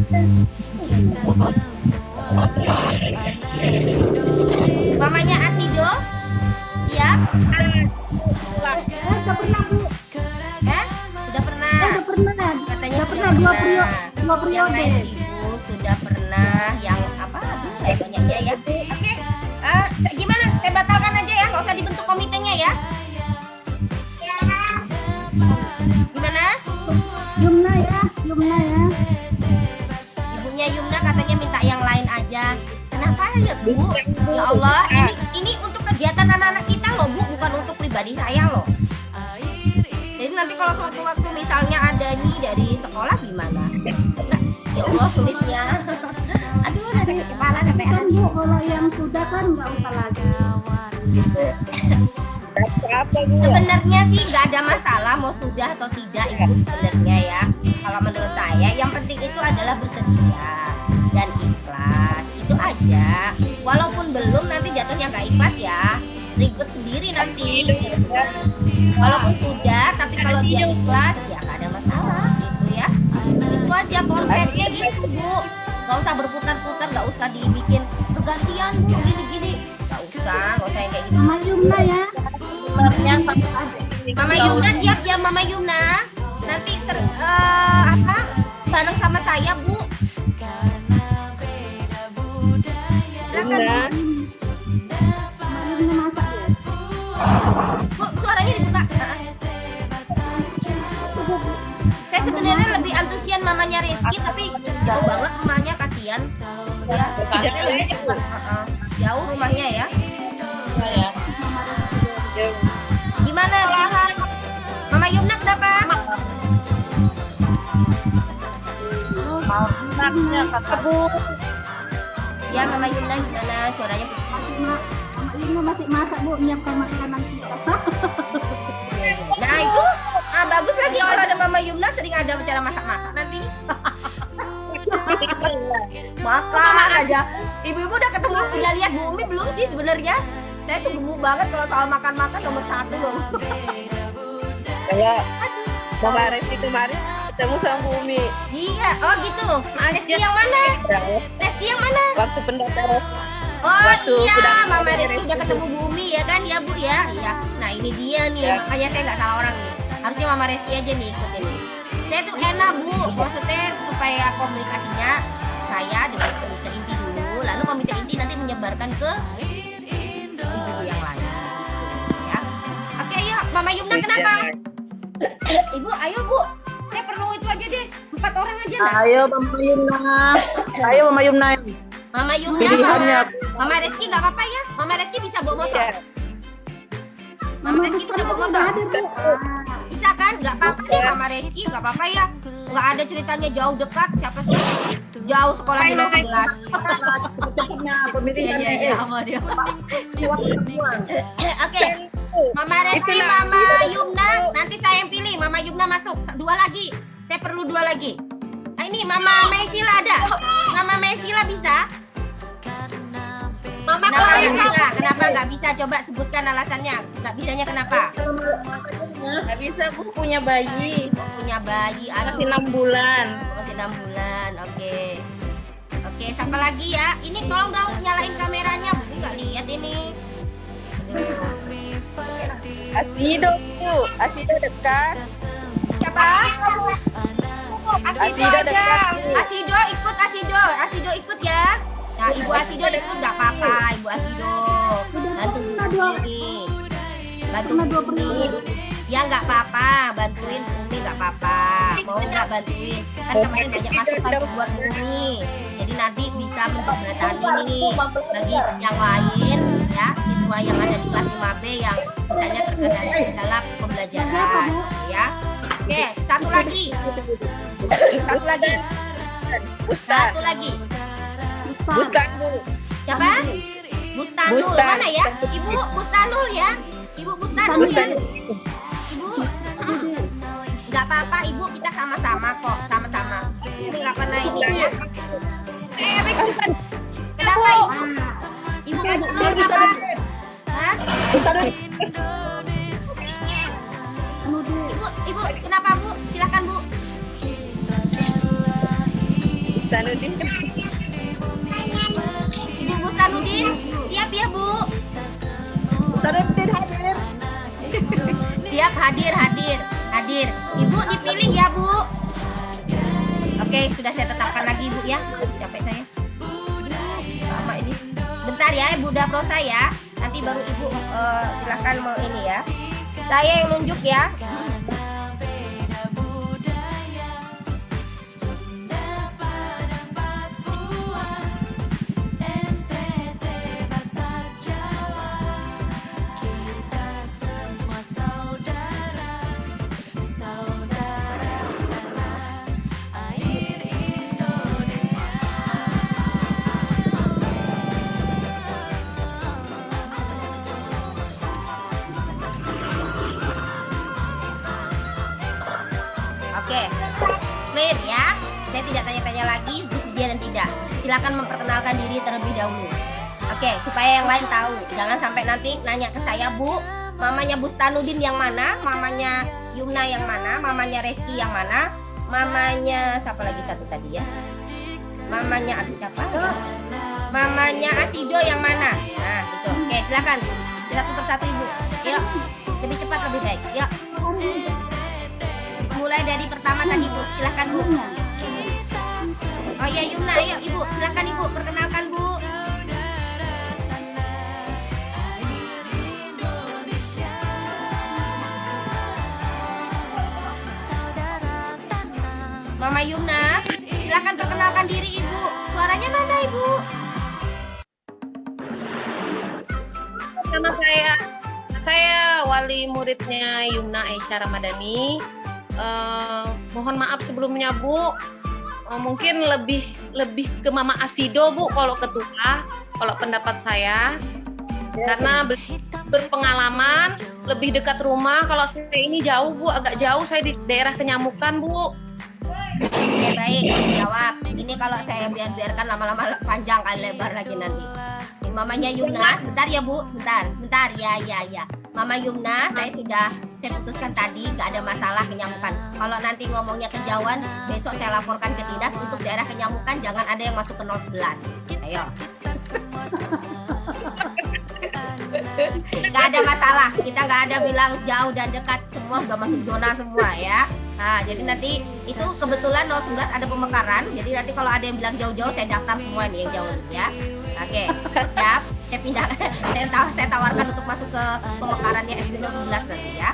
Speaker 1: Mamanya Asido, siap?
Speaker 9: Udah pernah Bu.
Speaker 1: Sudah pernah.
Speaker 9: Udah pernah.
Speaker 1: Katanya
Speaker 9: Udah
Speaker 1: sudah
Speaker 9: pernah
Speaker 1: pernah.
Speaker 9: dua
Speaker 1: Yang
Speaker 9: periode.
Speaker 1: lain ibu sudah pernah. Yang apa? Banyaknya ya. Oke. Gimana? Saya batalkan aja ya. Nggak usah dibentuk komitenya ya. Gimana?
Speaker 9: Yumna ya.
Speaker 1: Ibunya Yumna katanya minta yang lain aja. Kenapa ya Bu? Ya Allah, ini untuk kegiatan anak-anak kita loh Bu, bukan untuk pribadi saya loh. Jadi nanti kalau suatu-waktu misalnya ada nih dari sekolah gimana? Nah, ya Allah sulitnya. Aduh, udah sakit kepala sampai
Speaker 9: Kan Bu, kalau yang sudah kan nggak usah lagi.
Speaker 1: Sebenarnya sih nggak ada masalah mau sudah atau tidak Ibu sebenarnya ya. Kalau menurut saya yang penting itu adalah bersedia dan ikhlas. Itu aja. Walaupun belum nanti jatuhnya nggak ikhlas ya. Ribet sendiri nanti. Walaupun sudah tapi kalau dia ikhlas ya nggak ada masalah gitu ya. Itu aja konsepnya gitu Bu. Nggak usah berputar-putar, nggak usah dibikin pergantian Bu gini-gini. Nggak usah yang kayak gitu.
Speaker 9: Mama Yumna ya.
Speaker 1: Mama Yumna siap ya Mama Yumna. Nanti bareng sama saya Bu. Silakan Bu, suaranya dibuka. Saya sebenarnya lebih antusian mamanya Rizky tapi jauh banget rumahnya kasihan. Ya, jauh rumahnya ya. Gimana lahan? Mama Yumna kenapa?
Speaker 2: Bu,
Speaker 1: Ya Mama Yumna gimana suaranya?
Speaker 9: Mama Yumna masih masak Bu, nyiapkan makanan kita.
Speaker 1: Nah itu bagus lagi kalau ada Mama Yumna sering ada acara masak-masak nanti. Makan aja. Ibu-ibu udah ketemu, udah lihat Bu Umi belum sih sebenarnya? Saya tuh gemuk banget kalau soal makan-makan nomor 1 loh.
Speaker 6: Kayak Mama Reski kemarin ketemu sama Bu Umi
Speaker 1: Iya, oh gitu. Reski yang mana? Reski yang mana?
Speaker 6: waktu pendaftaran.
Speaker 1: Oh
Speaker 6: Waktu
Speaker 1: iya,
Speaker 6: udah
Speaker 1: Mama Reski udah ketemu Bu Umi ya kan ya Bu ya? Iya. Nah ini dia nih, makanya saya nggak salah orang nih. Harusnya Mama Reski aja nih ikutin. Saya tuh enak Bu, maksudnya supaya komunikasinya saya dengan komite inti dulu, lalu komite inti nanti menyebarkan ke ibu-ibu yang lain. Ya. Oke yuk, Mama Yumna kenapa? Ibu, ayo Bu. Saya perlu itu aja deh, 4 orang aja nah.
Speaker 6: Ayo Mama Yumna. Ayo Mama Yumna.
Speaker 1: Mama Yumna,
Speaker 6: Pilihannya.
Speaker 1: Mama Reski nggak apa-apa ya? Mama Reski bisa bawa motor.
Speaker 6: Iya.
Speaker 1: Mama Reski bisa bawa motor. Bisa kan? Nggak apa-apa deh Mama Reski, nggak apa-apa ya. Nggak ada ceritanya jauh dekat, siapa suka jauh sekolah di nomor 11.
Speaker 6: Cepatnya pemilihannya.
Speaker 1: Iya, sama dia. Oke. Mama Reski, Mama Yumna, nanti saya yang pilih. Mama Yumna masuk. 2 lagi. Saya perlu 2 lagi. Nah, ini Mama Mesila ada. Mama Mesila bisa? Mama Clarissa, kenapa nggak bisa? Coba sebutkan alasannya. Nggak bisanya kenapa?
Speaker 8: Nggak bisa Bu, punya bayi.
Speaker 1: Punya bayi.
Speaker 8: Masih 6 bulan.
Speaker 1: Masih 6 bulan. Oke. Oke, siapa lagi ya? Ini tolong dong nyalain kameranya. Bu nggak lihat ini.
Speaker 6: Asido Bu, Asido dekat.
Speaker 1: Siapa?
Speaker 6: Asido aja.
Speaker 1: Asido ikut, Asido ikut ya. Nah, Ibu Asido ikut nggak apa-apa, Ibu Asido. Bantu ini. Bantu Umi. Ya nggak apa-apa, bantuin Umi nggak apa-apa. Mau nggak bantuin? Kan kemarin banyak masukan buat Umi. Jadi nanti bisa menjembatani nih bagi yang lain ya, siswa yang ada di kelas 5B yang misalnya terkendala pembelajaran ya. Oke, satu lagi.
Speaker 6: Bustanul.
Speaker 1: Siapa? Bustanul. Mana ya? Ibu Bustanul ya? Ibu Bustanul ya? Ibu. Nggak apa-apa Ibu, kita sama-sama kok, sama-sama. Ini nggak pernah ini ya. Erik juga. Kenapa Ibu? Ibu Bustanul kenapa? Hah? Ibu, kenapa Bu? Silakan Bu.
Speaker 6: Sanudin.
Speaker 1: Ibu Bustanudin, siap ya Bu?
Speaker 9: Sanudin hadir.
Speaker 1: Siap, hadir. Ibu dipilih ya Bu. Oke, sudah saya tetapkan lagi Ibu ya. Capek saya. Lama ini. Bentar ya, Ibu udah prosa ya. Nanti baru Ibu silakan mau ini ya. Saya yang nunjuk ya. Oke, clear ya. Saya tidak tanya-tanya lagi, bersedia dan tidak. Silakan memperkenalkan diri terlebih dahulu. Oke, supaya yang lain tahu. Jangan sampai nanti nanya ke saya, Bu, mamanya Bustanudin yang mana, mamanya Yumna yang mana, mamanya Reski yang mana, mamanya siapa lagi satu tadi ya? Mamanya aduh siapa? Mamanya Asido yang mana? Nah, gitu. Oke, silakan. Satu persatu Ibu. Yuk, lebih cepat lebih baik. Yuk. Mulai dari pertama tadi Bu, silahkan Bu. Oh ya Yumna, ayo Ibu, silahkan Ibu, perkenalkan Bu. Mama Yumna, silahkan perkenalkan diri Ibu. Suaranya mana Ibu?
Speaker 5: Nama saya wali muridnya Yumna Aisyah Ramadhani. Mohon maaf sebelumnya Bu, mungkin lebih ke Mama Asido Bu kalau ketua, kalau pendapat saya, karena berpengalaman, lebih dekat rumah. Kalau saya ini jauh Bu, agak jauh, saya di daerah Kenyamukan Bu.
Speaker 1: Oke, baik, jawab. Ini kalau saya biarkan lama-lama panjang kali lebar lagi nanti. Mamanya Yumna, sebentar ya Bu, sebentar, ya. Mama Yumna, saya putuskan tadi gak ada masalah Kenyamukan. Kalau nanti ngomongnya kejauhan, besok saya laporkan ke dinas untuk daerah Kenyamukan, jangan ada yang masuk ke 011. Ayo. Gak ada masalah, kita gak ada bilang jauh dan dekat, semua udah masuk zona semua ya. Nah, jadi nanti itu kebetulan 011 ada pemekaran, jadi nanti kalau ada yang bilang jauh-jauh, saya daftar semua nih yang jauh ya. Oke, siap. Saya pindah, saya tawarkan untuk masuk ke pemekarannya SD 11 nanti ya.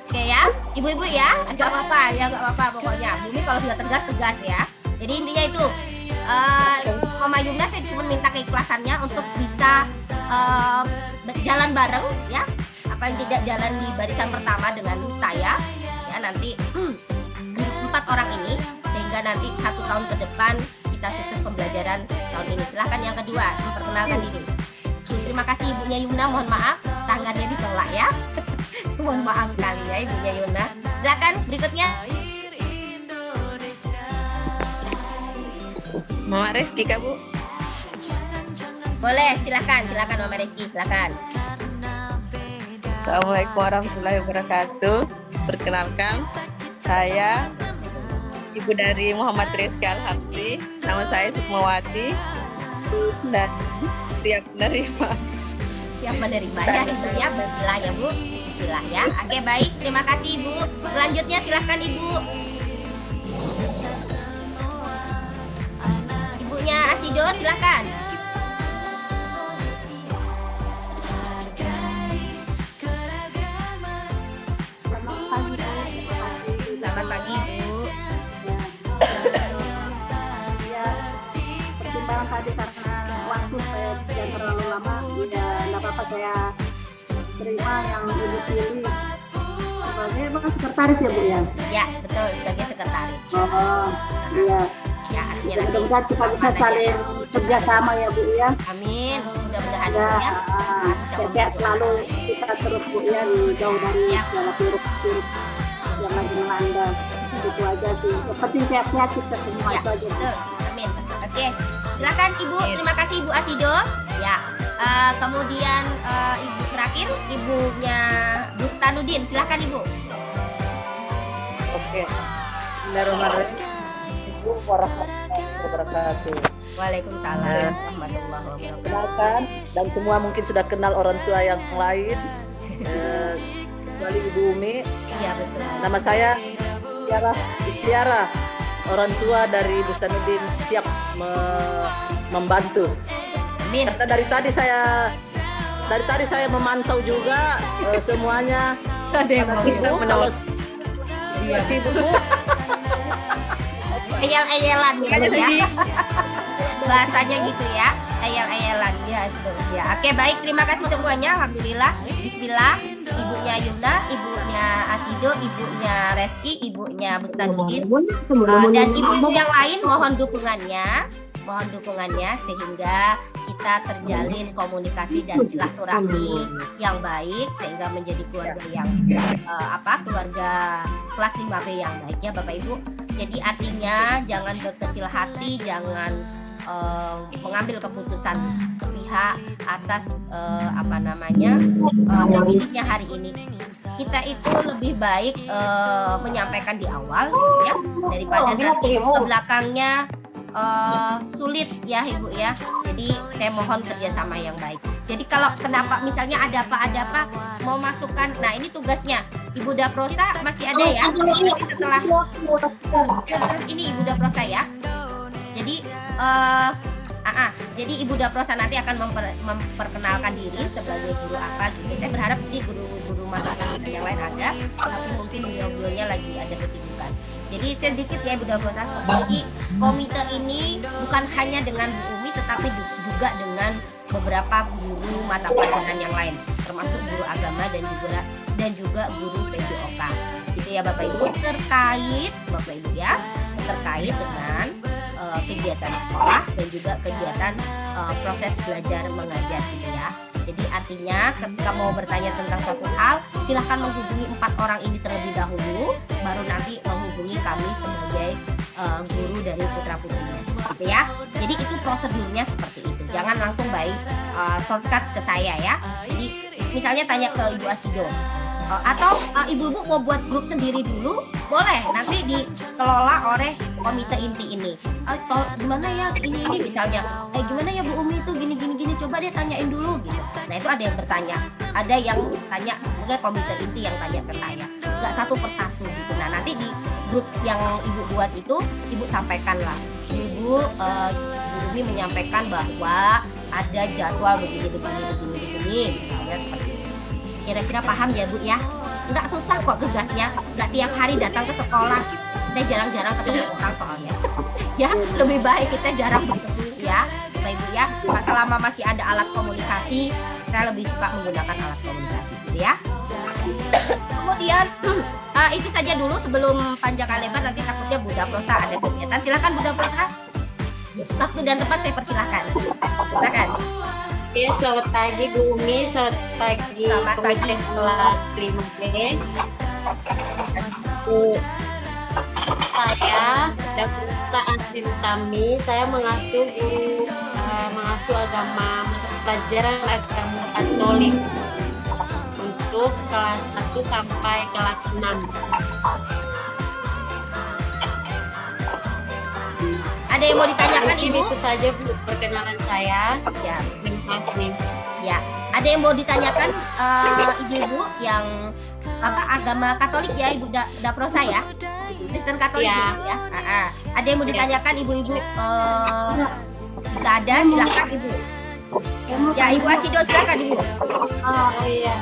Speaker 1: Oke ya, ibu-ibu ya, nggak apa-apa pokoknya. Bumi kalau sudah tegas ya. Jadi intinya itu, Mama Yumna saya cuma minta keikhlasannya untuk bisa jalan bareng ya. Apa yang tidak jalan di barisan pertama dengan saya, ya nanti 4 orang ini, sehingga nanti 1 tahun ke depan kita sukses pembelajaran tahun ini. Silahkan yang kedua, memperkenalkan diri. Terima kasih Ibunya Yumna, mohon maaf tangannya ditolak ya. Mohon maaf sekali ya Ibunya Yumna. Silahkan berikutnya.
Speaker 6: Mama Reski Kak Bu.
Speaker 1: Boleh, silakan Mama Reski, silakan.
Speaker 6: Assalamualaikum warahmatullahi wabarakatuh. Perkenalkan, saya Ibu dari Muhammad Rizky Al-Habsi. Nama saya Sukmawati dan siap menerima.
Speaker 1: Siap menerima ya Ibu ya. Bismillah ya Bu. Bismillah ya. Oke baik, terima kasih Ibu. Selanjutnya silahkan Ibu. Ibunya Asido silahkan. Selamat pagi Bu.
Speaker 9: Pertimbangan tadi karena waktu saya tidak terlalu lama, ya nggak apa-apa saya terima yang Ibu pilih. Sebagai bukan sekretaris ya Bu ya?
Speaker 1: Ya betul, sebagai sekretaris.
Speaker 9: Oh iya.
Speaker 1: Ya artinya nanti
Speaker 9: Mudah-mudahan kita bisa saling kerjasama ya Bu ya.
Speaker 1: amin. Mudah-mudahan
Speaker 9: Ya,
Speaker 1: ya.
Speaker 9: sehat-sehat selalu kita terus Bu ya, jauh dari segala virus-virus yang lagi melanda. Itu aja sih. Yang penting sehat-sehat kita semua
Speaker 1: Ya,
Speaker 9: itu aja.
Speaker 1: betul. Amin. Oke, silakan Ibu. Terima kasih Ibu Asido. Ya, Kemudian ibu terakhir, ibunya Bustanudin, silahkan ibu.
Speaker 10: Oke. Bismillahirrahmanirrahim. Assalamualaikum warahmatullahi wabarakatuh.
Speaker 1: Waalaikumsalam warahmatullahi wabarakatuh.
Speaker 10: Kenalkan, dan semua mungkin sudah kenal orang tua yang lain, kecuali Ibu Umi.
Speaker 1: Iya betul.
Speaker 10: Nama saya Istiara, orang tua dari Bustanudin, siap membantu.
Speaker 1: Amin.
Speaker 10: Karena dari tadi saya memantau juga semuanya.
Speaker 1: Ada yang mau kita menolak.
Speaker 10: Iya sih Bu.
Speaker 1: Eyel-eyelan gitu ya. Bahasanya gitu ya, eyel-eyelan ya, betul ya. Oke, baik, terima kasih semuanya. Alhamdulillah. Bismillah. Ibunya Yunda, ibunya Asido, ibunya Reski, ibunya Bustanudin, dan ibu-ibu yang lain mohon dukungannya sehingga kita terjalin komunikasi dan silaturahmi yang baik sehingga menjadi keluarga yang keluarga kelas 5B yang baik ya Bapak Ibu. Jadi artinya jangan berkecil hati, jangan mengambil keputusan sepihak atas pemilihnya hari ini. Kita itu lebih baik menyampaikan di awal ya daripada nanti ke belakangnya sulit ya Ibu ya. Jadi saya mohon kerjasama yang baik. Jadi kalau kenapa misalnya ada apa mau masukkan, nah ini tugasnya Ibu Daprosa masih ada ya. Jadi setelah ini Ibu Daprosa ya. Jadi jadi Ibu Daprosa nanti akan memperkenalkan diri sebagai guru apa gitu. Saya berharap sih guru-guru mata pelajaran yang lain ada, tapi mungkin beliau-beliaunya lagi ada kesibukan. Jadi sedikit ya Ibu Daprosa. Jadi komite ini bukan hanya dengan Bu Umi, tetapi juga dengan beberapa guru mata pelajaran yang lain, termasuk guru agama dan juga guru PJOK. Gitu ya Bapak Ibu, terkait Bapak Ibu ya, terkait dengan kegiatan sekolah dan juga kegiatan proses belajar mengajar gitu ya. Jadi artinya ketika mau bertanya tentang suatu hal, silahkan menghubungi 4 orang ini terlebih dahulu, baru nanti menghubungi kami sebagai guru dari putra-putrinya gitu ya. Jadi itu prosedurnya seperti itu. Jangan langsung shortcut ke saya ya. Jadi misalnya tanya ke Ibu Asido, atau ibu-ibu mau buat grup sendiri dulu, boleh, nanti dikelola oleh komite inti ini. Gimana ya ini misalnya, gimana ya Bu Umi itu gini, coba dia tanyain dulu gitu. Nah itu ada yang bertanya, ada yang tanya, mungkin komite inti yang tanya ke saya, nggak satu persatu gitu. Nah nanti di grup yang ibu buat itu, ibu sampaikan lah, Bu Umi menyampaikan bahwa ada jadwal begini, misalnya seperti itu. Kira-kira paham ya Bu ya? Nggak susah kok tugasnya, nggak tiap hari datang ke sekolah. Kita jarang-jarang ketemu orang soalnya. Ya, lebih baik kita jarang bertemu ya, Bapak Ibu ya. Selama masih ada alat komunikasi, saya lebih suka menggunakan alat komunikasi gitu ya. Kemudian itu saja dulu sebelum panjang kali lebar, nanti takutnya Bu Daprosa ada kegiatan. Silakan Bu Daprosa. Waktu dan tempat saya persilahkan. Silakan.
Speaker 8: Ya, selamat pagi Bu Umi, selamat pagi kelas 5B. Saya Daputa Asrin Tami, saya mengasuh agama pelajaran agama Katolik untuk kelas 1 sampai kelas 6.
Speaker 1: Ada yang mau ditanyakan Ibu?
Speaker 8: Itu saja Bu perkenalan saya.
Speaker 1: Ya.
Speaker 8: Terima kasih.
Speaker 1: Ya, ada yang mau ditanyakan ibu yang agama Katolik ya Ibu Daprosa ya, Kristen Katolik ya. Ya. Ada yang mau ditanyakan ibu-ibu? Jika ada silakan Ibu. Ya Ibu Asido silakan Ibu.
Speaker 9: Oh iya,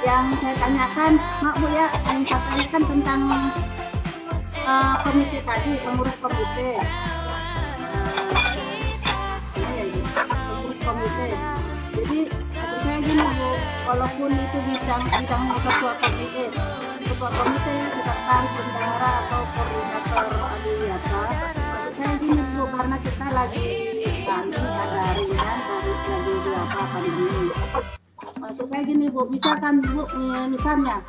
Speaker 9: yang saya tanyakan Mak Bu ya, yang saya tanyakan tentang komite tadi, pengurus komite. Komite. Jadi saya gini Bu, walaupun itu bidang ketua komite, sekretaris bendahara atau koordinator adiwiyata, maksud saya gini Bu, karena kita lagi ada ringan lagi di apa begini. Maksud saya gini Bu, bisa kan Bu, misalnya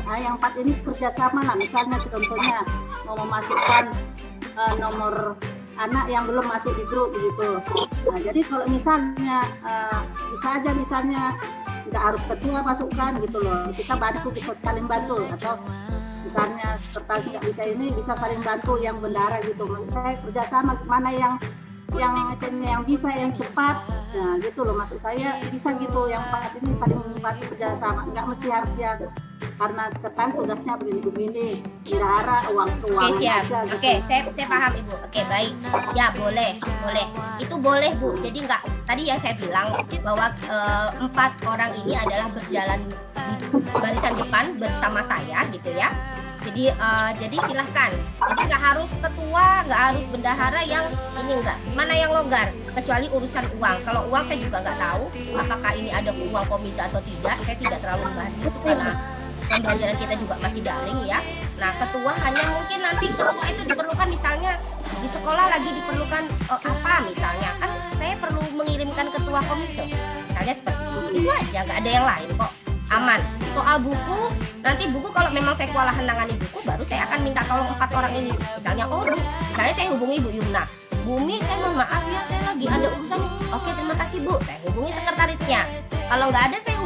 Speaker 9: yang 4 ini kerjasama lah, misalnya contohnya mau memasukkan nomor anak yang belum masuk di grup begitu. Nah, jadi kalau misalnya bisa aja misalnya nggak harus ketua masukkan gitu loh, kita bantu, bisa saling bantu, atau misalnya sekretaris nggak bisa ini bisa saling bantu yang bendara gitu. Menurut saya kerjasama mana yang bisa yang cepat, nah gitu loh maksud saya, bisa gitu yang Pak ini saling bantu kerjasama, nggak mesti harus dia karena sekretaris tugasnya begini-begini, bendahara uang
Speaker 1: Oke, siap.
Speaker 9: aja gitu.
Speaker 1: Oke, saya paham Ibu. Oke, baik. Ya, boleh. Itu boleh, Bu. Jadi enggak, tadi yang saya bilang bahwa 4 orang ini adalah berjalan di barisan depan bersama saya gitu ya. Jadi silahkan. Jadi nggak harus ketua, nggak harus bendahara yang ini enggak. Mana yang longgar? Kecuali urusan uang. Kalau uang saya juga nggak tahu apakah ini ada uang komite atau tidak. Saya tidak terlalu membahas itu karena pembelajaran kita juga masih daring ya. Nah, ketua hanya mungkin nanti ketua itu diperlukan misalnya di sekolah lagi diperlukan apa misalnya, kan saya perlu mengirimkan ketua komite. Misalnya seperti itu aja, nggak ada yang lain kok. Aman. Soal buku, nanti buku kalau memang saya kewalahan nangani buku, baru saya akan minta tolong 4 orang ini. Misalnya, misalnya saya hubungi Bu Yumna. Bumi, saya mohon maaf ya, saya lagi ada urusan nih. Oke, terima kasih Bu. Saya hubungi sekretarisnya. Kalau nggak ada, saya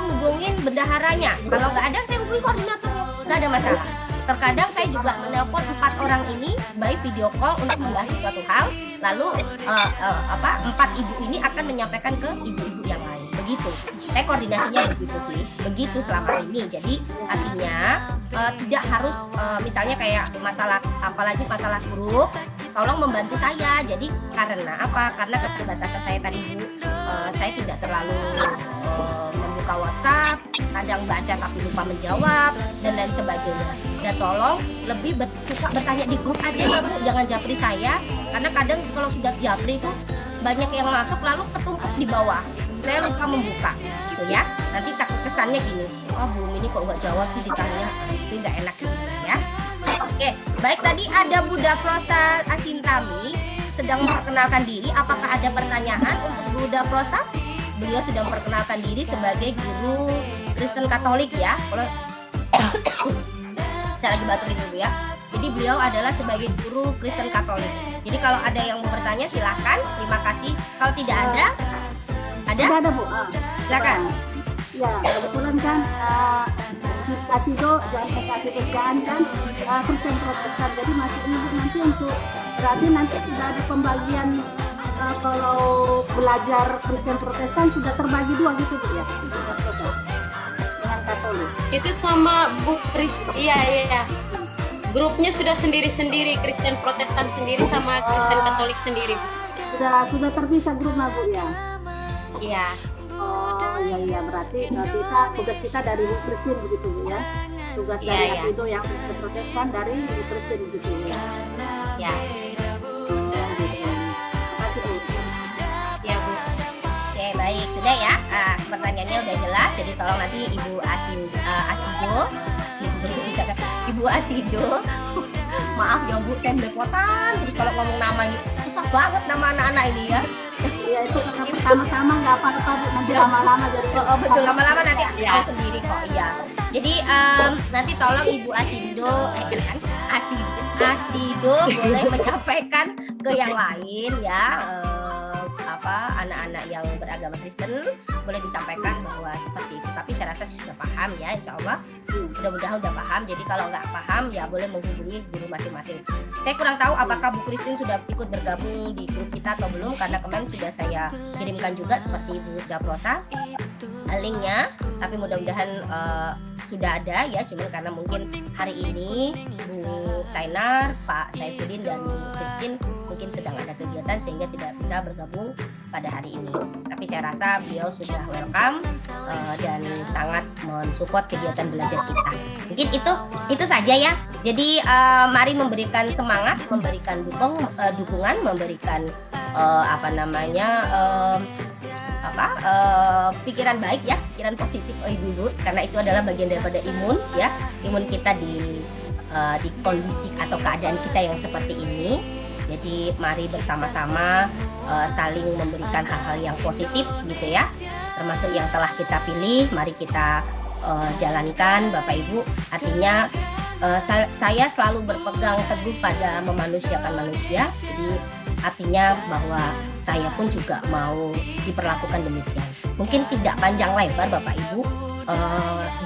Speaker 1: hubungin bendaharanya. Kalau nggak ada, saya hubungi koordinatornya. Nggak ada masalah. Terkadang saya juga menelpon 4 orang ini by video call untuk membahas suatu hal. Lalu 4 ibu ini akan menyampaikan ke ibu-ibu yang lain. Begitu. Saya koordinasinya begitu sih. Begitu selama ini. Jadi artinya tidak harus misalnya kayak masalah apalagi masalah grup, tolong membantu saya. Jadi karena apa? Karena keterbatasan saya tadi Bu, saya tidak terlalu membuka WhatsApp, kadang baca tapi lupa menjawab dan lain sebagainya. Dan tolong lebih suka bertanya di grup aja ya Bu, jangan japri saya, karena kadang kalau sudah japri itu banyak yang masuk lalu ketumpuk di bawah. Saya lupa membuka gitu ya. Nanti takut kesannya gini, oh Bu ini kok nggak jawab sih ditanya, itu nggak enak gitu ya. Oke, baik, tadi ada Buddha Prosa Asintami sedang memperkenalkan diri. Apakah ada pertanyaan untuk Buddha Prosa? Beliau sedang memperkenalkan diri sebagai guru Kristen Katolik ya. Kalau saya lagi batuk dulu ya. Jadi beliau adalah sebagai guru Kristen Katolik. Jadi kalau ada yang mau bertanya silahkan. Terima kasih. Kalau tidak ada,
Speaker 9: Ada Bu.
Speaker 1: silakan.
Speaker 9: Ya, kebetulan kan si Kasido dan kerjaan kan Kristen Protestan. Jadi masuk Ibu nanti untuk berarti nanti sudah ada pembagian kalau belajar Kristen Protestan sudah terbagi 2 gitu Bu ya. Dengan Katolik.
Speaker 8: Itu sama Bu iya. Grupnya sudah sendiri-sendiri, Kristen Protestan sendiri sama Kristen Katolik sendiri.
Speaker 9: Sudah terpisah grupnya Bu ya.
Speaker 8: Iya.
Speaker 9: Oh iya berarti tugas kita dari Bu Kristen begitu Bu ya. Tugas dari itu yang Kristen Protestan dari Bu Kristen begitu ya.
Speaker 1: Ya.
Speaker 8: Ya Bu.
Speaker 1: Oke, baik, sudah ya. Pertanyaannya udah jelas. Jadi tolong nanti Ibu Ibu Asido. Maaf ya Bu, saya belepotan terus kalau ngomong nama ini. Susah banget nama anak-anak ini ya.
Speaker 9: Iya itu pertama-tama nggak apa-apa Bu, nanti lama-lama jadi
Speaker 1: betul, lama-lama nanti tahu sendiri kok. Iya. Jadi nanti tolong Ibu Asido Asido boleh menyampaikan ke yang lain ya. Anak-anak yang beragama Kristen boleh disampaikan bahwa seperti itu, tapi saya rasa sudah paham ya, insya Allah mudah-mudahan udah paham. Jadi kalau nggak paham ya boleh menghubungi guru masing-masing. Saya kurang tahu apakah Bu Christine sudah ikut bergabung di grup kita atau belum, karena kemarin sudah saya kirimkan juga seperti Bu Daprosa linknya, tapi mudah-mudahan sudah ada ya, cuman karena mungkin hari ini Bu Sainar, Pak Saifuddin dan Bu Christine mungkin sedang ada kegiatan sehingga tidak bisa bergabung pada hari ini. Tapi saya rasa beliau sudah welcome dan sangat mensupport kegiatan belajar kita. Mungkin itu saja ya. Jadi mari memberikan semangat, memberikan dukungan, memberikan pikiran baik ya, pikiran positif ibu-ibu, karena itu adalah bagian daripada imun ya, imun kita di kondisi atau keadaan kita yang seperti ini. Jadi mari bersama-sama saling memberikan hal-hal yang positif gitu ya, termasuk yang telah kita pilih, mari kita jalankan Bapak Ibu. Artinya saya selalu berpegang teguh pada memanusiakan manusia. Jadi artinya bahwa saya pun juga mau diperlakukan demikian. Mungkin tidak panjang lebar Bapak Ibu,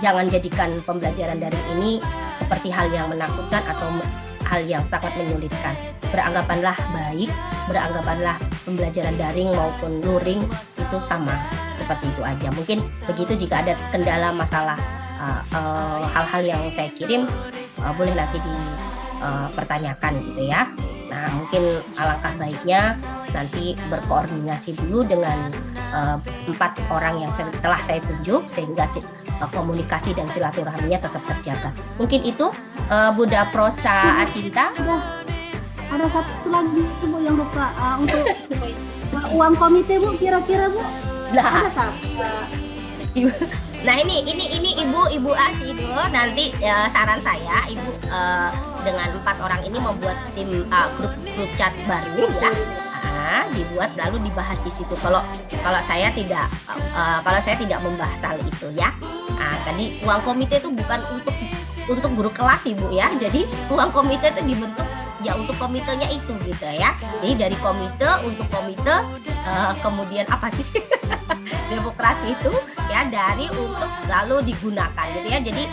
Speaker 1: jangan jadikan pembelajaran daring ini seperti hal yang menakutkan atau hal yang sangat menyulitkan. Beranggapanlah baik, beranggapanlah pembelajaran daring maupun luring itu sama, seperti itu aja. Mungkin begitu, jika ada kendala masalah hal-hal yang saya kirim, boleh nanti dipertanyakan gitu ya. Nah, mungkin alangkah baiknya nanti berkoordinasi dulu dengan 4 orang yang telah saya tunjuk, sehingga komunikasi dan silaturahminya tetap terjaga. Mungkin itu Bunda Prosa Asinta.
Speaker 9: Ada satu lagi Bu yang lupa, untuk uang komite Bu, kira-kira Bu
Speaker 1: Nah,
Speaker 9: ada
Speaker 1: nah ini Ibu Asido, nanti saran saya Ibu dengan 4 orang ini membuat tim grup chat baru ya. Dibuat lalu dibahas di situ. Kalau saya tidak membahas hal itu ya. Tadi uang komite itu bukan untuk guru kelas Ibu ya. Jadi uang komite itu dibentuk ya untuk komitenya itu gitu ya. Jadi dari komite untuk komite, kemudian apa sih demokrasi itu ya, dari untuk lalu digunakan gitu ya. Jadi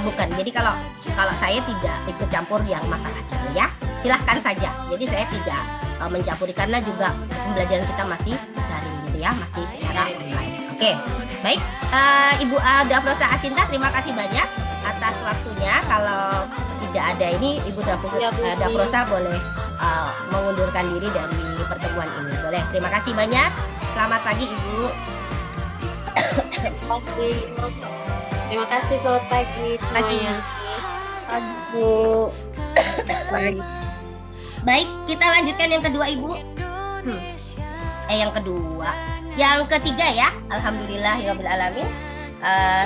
Speaker 1: bukan. Jadi kalau saya tidak ikut campur yang masalah itu ya, silahkan saja. Jadi saya tidak mencampuri, karena juga pembelajaran kita masih daring gitu ya, masih secara online. Oke, baik. Ibu Dafrosa Asinta, terima kasih banyak atas waktunya. Kalau tidak ada ini, Ibu Dafrosa boleh mengundurkan diri dari pertemuan ini. Boleh. Terima kasih banyak. Selamat pagi Ibu.
Speaker 8: Terima kasih, selamat pagi semuanya.
Speaker 1: Bu. Baik, kita lanjutkan yang kedua Ibu. Yang ketiga ya. Alhamdulillahirobbilalamin,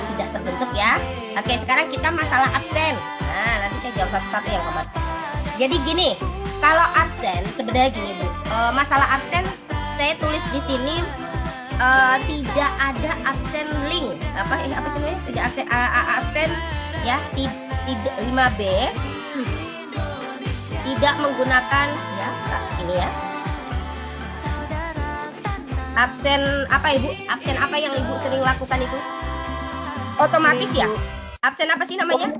Speaker 1: sudah terbentuk ya. Oke, sekarang kita masalah absen. Nah, nanti saya jawab satu-satu yang kemarin. Jadi gini, kalau absen sebenarnya gini Bu, masalah absen saya tulis di sini tidak ada absen link. Apa sebenarnya? Tidak absen ya, tidak 5B. Tidak menggunakan ya ini ya. Absen apa Ibu? Absen apa yang Ibu sering lakukan itu? Otomatis ya? Absen apa sih namanya?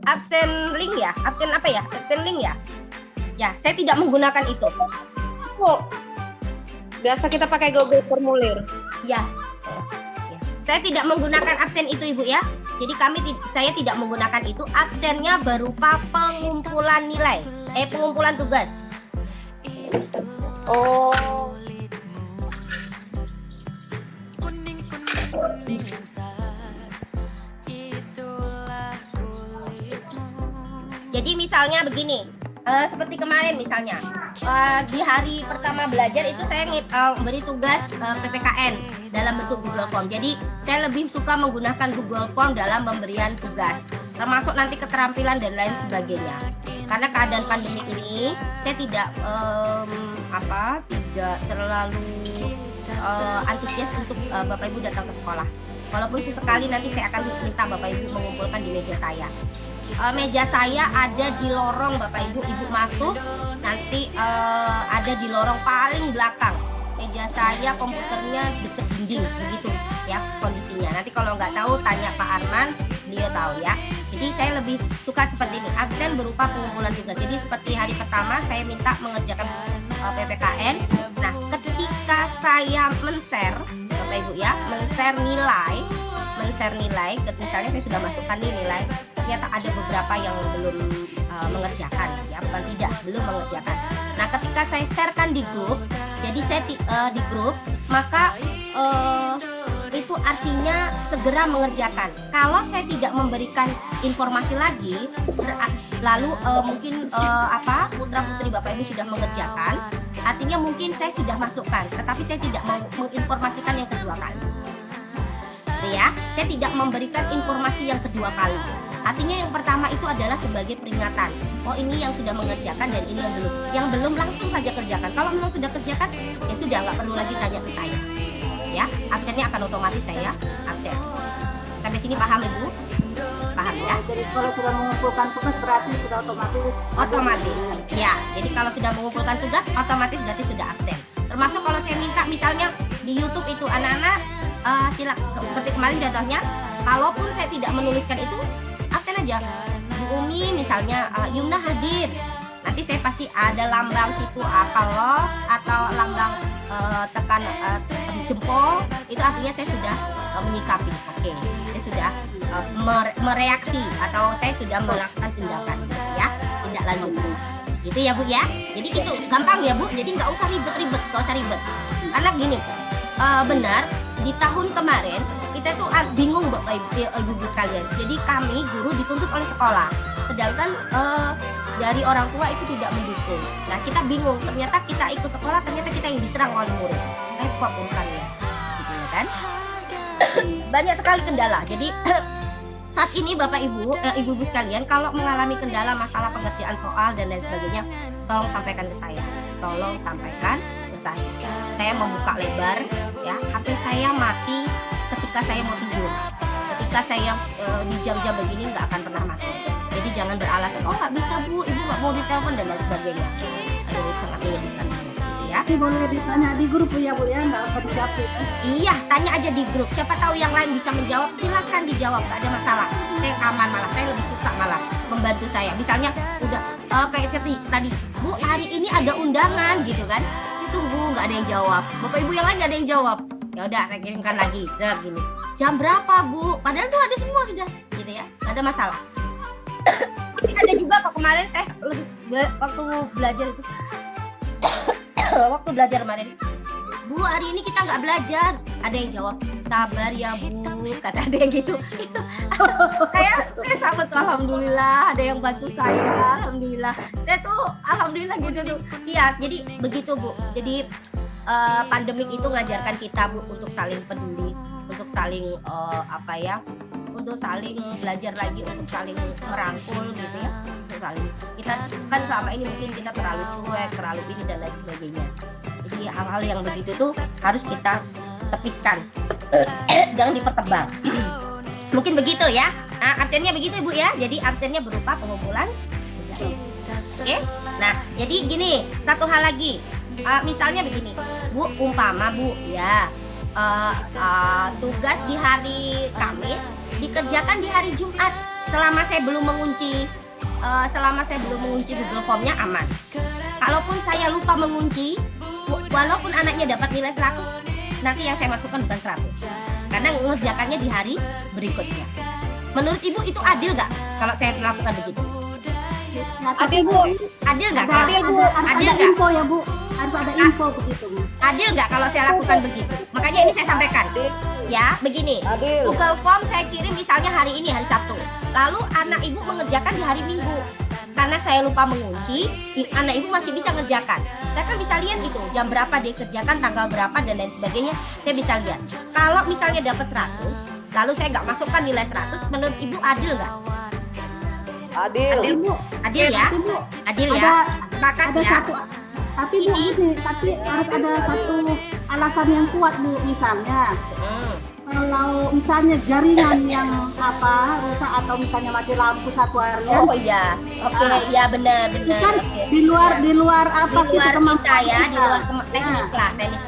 Speaker 1: Absen link ya? Absen apa ya? Absen link ya? Ya, saya tidak menggunakan itu.
Speaker 5: Oh, biasa kita pakai Google Formulir.
Speaker 1: Ya. Saya tidak menggunakan absen itu Ibu ya. Jadi saya tidak menggunakan itu. Absennya berupa pengumpulan nilai, pengumpulan tugas.
Speaker 5: Oh.
Speaker 1: Jadi misalnya begini, seperti kemarin misalnya, di hari pertama belajar itu saya beri tugas PPKN dalam bentuk Google Form. Jadi saya lebih suka menggunakan Google Form dalam pemberian tugas, termasuk nanti keterampilan dan lain sebagainya. Karena keadaan pandemi ini, saya tidak terlalu antusias untuk Bapak Ibu datang ke sekolah. Walaupun sesekali nanti saya akan minta Bapak Ibu mengumpulkan di meja saya. Meja saya ada di lorong Bapak Ibu, Ibu masuk nanti ada di lorong paling belakang. Meja saya komputernya dekat dinding begitu ya kondisinya. Nanti kalau nggak tahu tanya Pak Arman, beliau tahu ya. Jadi saya lebih suka seperti ini, absen berupa pengumpulan tugas. Jadi seperti hari pertama saya minta mengerjakan PPKN. Nah, ketika saya men-share Bapak Ibu ya, men-share nilai, misalnya saya sudah masukkan nih nilai, ternyata ada beberapa yang belum mengerjakan ya, bukan tidak, belum mengerjakan. Nah, ketika saya sharekan di grup, jadi saya di grup, maka itu artinya segera mengerjakan. Kalau saya tidak memberikan informasi lagi, lalu mungkin putra-putri Bapak Ibu sudah mengerjakan, artinya mungkin saya sudah masukkan, tetapi saya tidak mau menginformasikan yang kedua kali. Ya, saya tidak memberikan informasi yang kedua kali. Artinya yang pertama itu adalah sebagai peringatan. Oh, ini yang sudah mengerjakan dan ini yang belum. Yang belum langsung saja kerjakan. Kalau memang sudah kerjakan, ya sudah, nggak perlu lagi tanya ke saya. Ya, absennya akan otomatis saya absen. Sampai sini paham Ibu? Paham ya? ya.
Speaker 9: Jadi kalau sudah mengumpulkan tugas berarti sudah otomatis.
Speaker 1: Ya, jadi kalau sudah mengumpulkan tugas otomatis berarti sudah absen. Termasuk kalau saya minta misalnya di YouTube itu anak-anak seperti kemarin contohnya, kalaupun saya tidak menuliskan itu absen aja. Bu Umi misalnya Yumna hadir, nanti saya pasti ada lambang situ kalau atau lambang tekan jempol, itu artinya saya sudah menyikapi. Oke, saya sudah mereaksi atau saya sudah melakukan tindakan, ya, tindak lanjut. Gitu ya Bu ya. Jadi itu gampang ya Bu. Jadi nggak usah ribet. Karena gini, benar di tahun kemarin kita tuh bingung Bapak Ibu sekalian. Jadi kami guru dituntut oleh sekolah, sedangkan dari orang tua itu tidak mendukung. Nah kita bingung. Ternyata kita ikut sekolah, ternyata kita yang diserang oleh murid. Repot urusannya, gitu ya kan? Banyak sekali kendala. Jadi saat ini Bapak Ibu sekalian, kalau mengalami kendala masalah pengerjaan soal dan lain sebagainya, tolong sampaikan ke saya. Saya membuka lebar, ya. HP saya mati ketika saya mau tidur. Ketika saya di jam-jam begini nggak akan pernah mati. Jadi jangan beralasan, oh nggak bisa Bu, Ibu nggak mau ditelepon dan lain sebagainya. Aduh, sangat menyedihkan. Ya.
Speaker 9: Ini boleh ditanya di grup ya Bu ya, nggak usah dijawab.
Speaker 1: Iya, tanya aja di grup. Siapa tahu yang lain bisa menjawab, silakan dijawab, nggak ada masalah. Saya aman, malah saya lebih suka malah membantu saya. Misalnya udah kayak tadi, Bu hari ini ada undangan gitu kan? Situ Bu nggak ada yang jawab. Bapak Ibu yang lain nggak ada yang jawab. Ya udah saya kirimkan lagi, gini. Jam berapa Bu? Padahal tuh ada semua sudah, gitu ya. Nggak ada masalah. Ada juga kok kemarin saya waktu belajar itu. Waktu belajar kemarin, Bu hari ini kita nggak belajar. Ada yang jawab, sabar ya Bu, kata ada yang gitu. saya sangat alhamdulillah ada yang bantu saya, alhamdulillah. Saya tuh alhamdulillah gitu tuh. Iya, jadi begitu Bu. Jadi pandemik itu ngajarkan kita Bu untuk saling peduli, untuk saling untuk saling belajar lagi, untuk saling merangkul gitu ya. Saling, kita kan selama ini mungkin kita terlalu cuek, terlalu ini dan lain sebagainya. Jadi hal-hal yang begitu tuh harus kita tepiskan, jangan dipertebal. Mungkin begitu ya. Nah, absennya begitu Ibu ya. Jadi absennya berupa pengumpulan. Oke. Nah, jadi gini, satu hal lagi. Misalnya begini, Bu, umpama Bu ya, tugas di hari Kamis dikerjakan di hari Jumat. Selama saya belum mengunci Google Form-nya aman. Kalaupun saya lupa mengunci, walaupun anaknya dapat nilai 100, nanti yang saya masukkan bukan 100. Karena mengerjakannya di hari berikutnya. Menurut Ibu itu adil nggak kalau saya melakukan begitu?
Speaker 9: Adil Bu.
Speaker 1: Adil nggak?
Speaker 9: Adil nggak? Info ya Bu. Harus ada info begitu Bu.
Speaker 1: Adil nggak kalau saya lakukan begitu? Makanya ini saya sampaikan. Ya, begini. Google Form saya kirim misalnya hari ini, hari Sabtu. Lalu anak Ibu mengerjakan di hari Minggu. Karena saya lupa mengunci, anak Ibu masih bisa ngerjakan. Saya kan bisa lihat itu, jam berapa dia kerjakan, tanggal berapa, dan lain sebagainya. Saya bisa lihat. Kalau misalnya dapat 100, lalu saya nggak masukkan nilai 100, menurut Ibu adil nggak?
Speaker 10: Adil.
Speaker 1: Adil ya? Adil ya? Sepakat ya?
Speaker 9: Tapi harus ada satu alasan yang kuat Bu, misalnya. Kalau misalnya jaringan yang rusak atau misalnya mati lampu satu harian.
Speaker 1: Oh iya, oke, ya benar.
Speaker 9: Kan
Speaker 1: Okay.
Speaker 9: di luar
Speaker 1: di luar
Speaker 9: kemampuan
Speaker 1: kita ya,
Speaker 9: kita.
Speaker 1: di luar teknis lah, teknis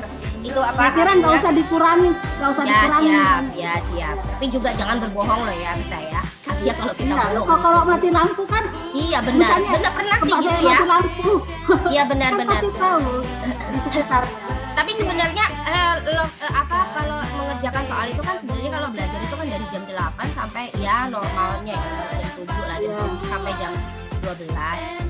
Speaker 1: itu apa?
Speaker 9: Saya kira nggak usah dikurangi,
Speaker 1: Siap. Tapi juga jangan berbohong loh ya, saya. Ya kalau kita bohong.
Speaker 9: Kalau mati lampu kan?
Speaker 1: Iya benar pernah sih gitu ya. Iya benar.
Speaker 9: Tahu di sekitarnya.
Speaker 1: Tapi sebenarnya kalau mengerjakan soal itu kan sebenarnya kalau belajar itu kan dari jam 8 sampai ya normalnya ya, jam 7 lah, jam 7 sampai jam 12.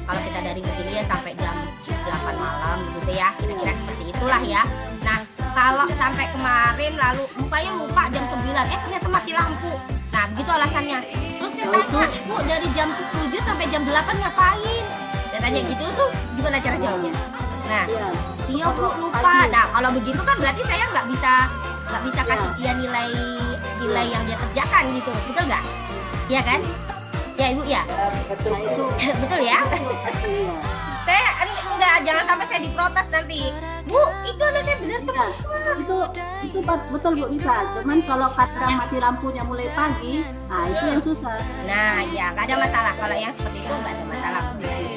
Speaker 1: Kalau kita dari begini ya sampai jam 8 malam gitu ya, kira-kira seperti itulah ya. Nah kalau sampai kemarin lalu lupa jam 9, ternyata mati lampu. Nah begitu alasannya. Terus saya tanya, Bu dari jam 7 sampai jam 8 ngapain? Saya tanya gitu tuh, gimana cara jawabnya? Nah, iya Bu lupa. Nah kalau begitu kan berarti saya nggak bisa kasih dia nilai yang dia kerjakan gitu, betul nggak? Iya kan? Ya Ibu ya. Betul ya. Saya nggak jangan sampai saya diprotes nanti. Bu, itu anak saya benar semua.
Speaker 9: Itu betul Bu bisa. Cuman kalau kadang mati lampunya mulai pagi, nah itu yang susah.
Speaker 1: Nah, ya nggak ada masalah. Kalau yang seperti itu nggak ada masalah,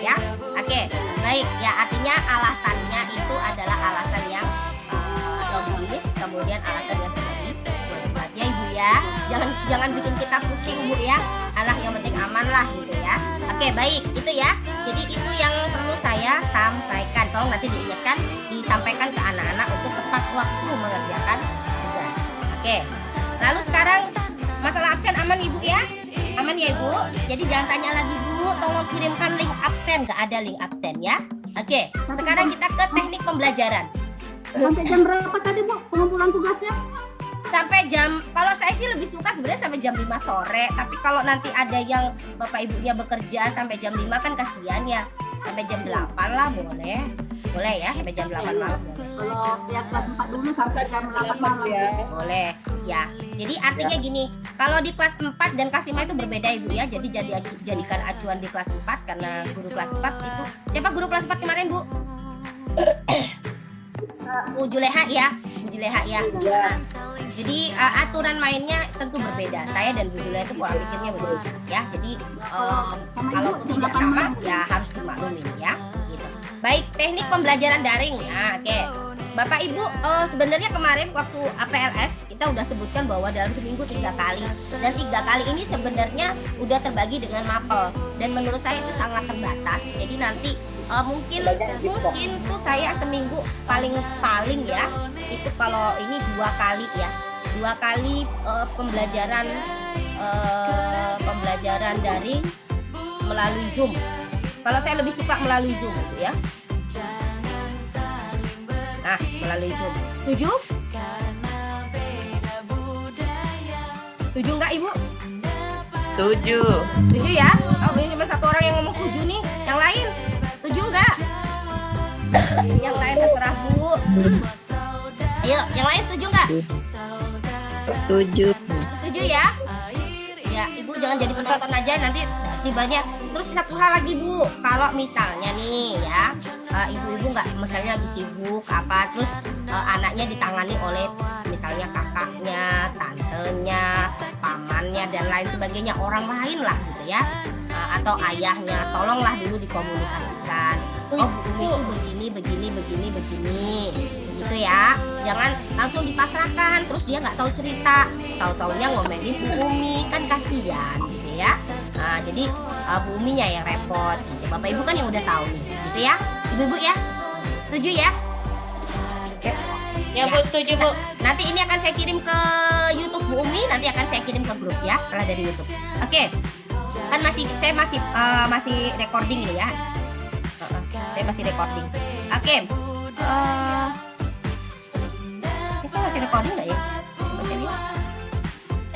Speaker 1: ya. Oke, baik. Ya artinya alasannya itu adalah alasan yang logis, kemudian alasan yang logis. Ya Ibu ya, jangan bikin kita pusing Bu ya. Anak yang penting aman lah gitu ya. Oke, baik itu ya. Jadi itu yang perlu saya sampaikan. Tolong nanti diingatkan, disampaikan ke anak-anak untuk tepat waktu mengerjakan tugas. Oke. Lalu sekarang masalah absen aman Ibu ya? Aman ya Ibu? Jadi jangan tanya lagi Bu, tolong kirimkan link absen. Gak ada link absen ya. Oke. Sekarang kita ke teknik pembelajaran.
Speaker 9: Sampai jam berapa tadi Bu pengumpulan tugasnya?
Speaker 1: Sampai jam, kalau saya sih lebih suka sebenarnya sampai jam 5 sore. Tapi kalau nanti ada yang bapak ibunya bekerja sampai jam 5 kan kasihan ya. Sampai jam 8 lah boleh. Boleh ya, sampai jam 8 malam boleh.
Speaker 9: Kalau yang kelas 4 dulu sampai jam 8 malam ya.
Speaker 1: Boleh ya. Jadi artinya gini, kalau di kelas 4 dan kelas 5 itu berbeda Ibu ya. Jadi jadikan acuan di kelas 4 karena guru kelas 4 itu. Siapa guru kelas 4 kemarin Bu? Bu Juleha ya. Bu Juleha ya. Nah, jadi aturan mainnya tentu berbeda. Saya dan Bu Juleha itu pola pikirnya berbeda ya. Jadi kalau tidak sama ya harus dimaklumi ya. Gitu. Baik, teknik pembelajaran daring. Nah, oke. Bapak Ibu sebenarnya kemarin waktu APLS kita udah sebutkan bahwa dalam seminggu 3 kali, dan 3 kali ini sebenarnya udah terbagi dengan mapel, dan menurut saya itu sangat terbatas. Jadi nanti mungkin tuh saya seminggu paling ya itu kalau ini 2 kali ya, 2 kali pembelajaran daring melalui Zoom. Kalau saya lebih suka melalui Zoom gitu ya. Nah, melalui Zoom. Setuju? Setuju nggak Ibu?
Speaker 2: Setuju.
Speaker 1: Setuju ya? Oh, ini cuma 1 orang yang ngomong setuju nih. Yang lain? Setuju nggak? Yang lain terserah Bu. Ayo, yang lain setuju nggak?
Speaker 2: Setuju.
Speaker 1: Setuju ya? Ya, Ibu jangan jadi penonton aja nanti tibanya. Terus satu hal lagi Bu, kalau misalnya nih ya, ibu-ibu nggak misalnya lagi sibuk apa, terus anaknya ditangani oleh misalnya kakaknya, tantenya, pamannya dan lain sebagainya, orang lain lah gitu ya, atau ayahnya, tolonglah dulu dikomunikasikan. Oh Bu Umi itu begini, gitu ya. Jangan langsung dipasrahkan, terus dia nggak tahu cerita, tahu-taunya ngomelin Bu Umi, kan kasihan gitu ya. Nah, jadi Bu Uminya yang repot gitu. Bapak Ibu kan yang udah tahu nih, gitu ya. Ibu-ibu ya. Setuju ya?
Speaker 8: Ya Bu, setuju Bu.
Speaker 1: Nanti ini akan saya kirim ke YouTube Bu Umi, nanti akan saya kirim ke grup ya setelah dari YouTube. Oke. Kan saya masih recording ini ya. Saya masih recording. Oke. Saya masih recording nggak ya?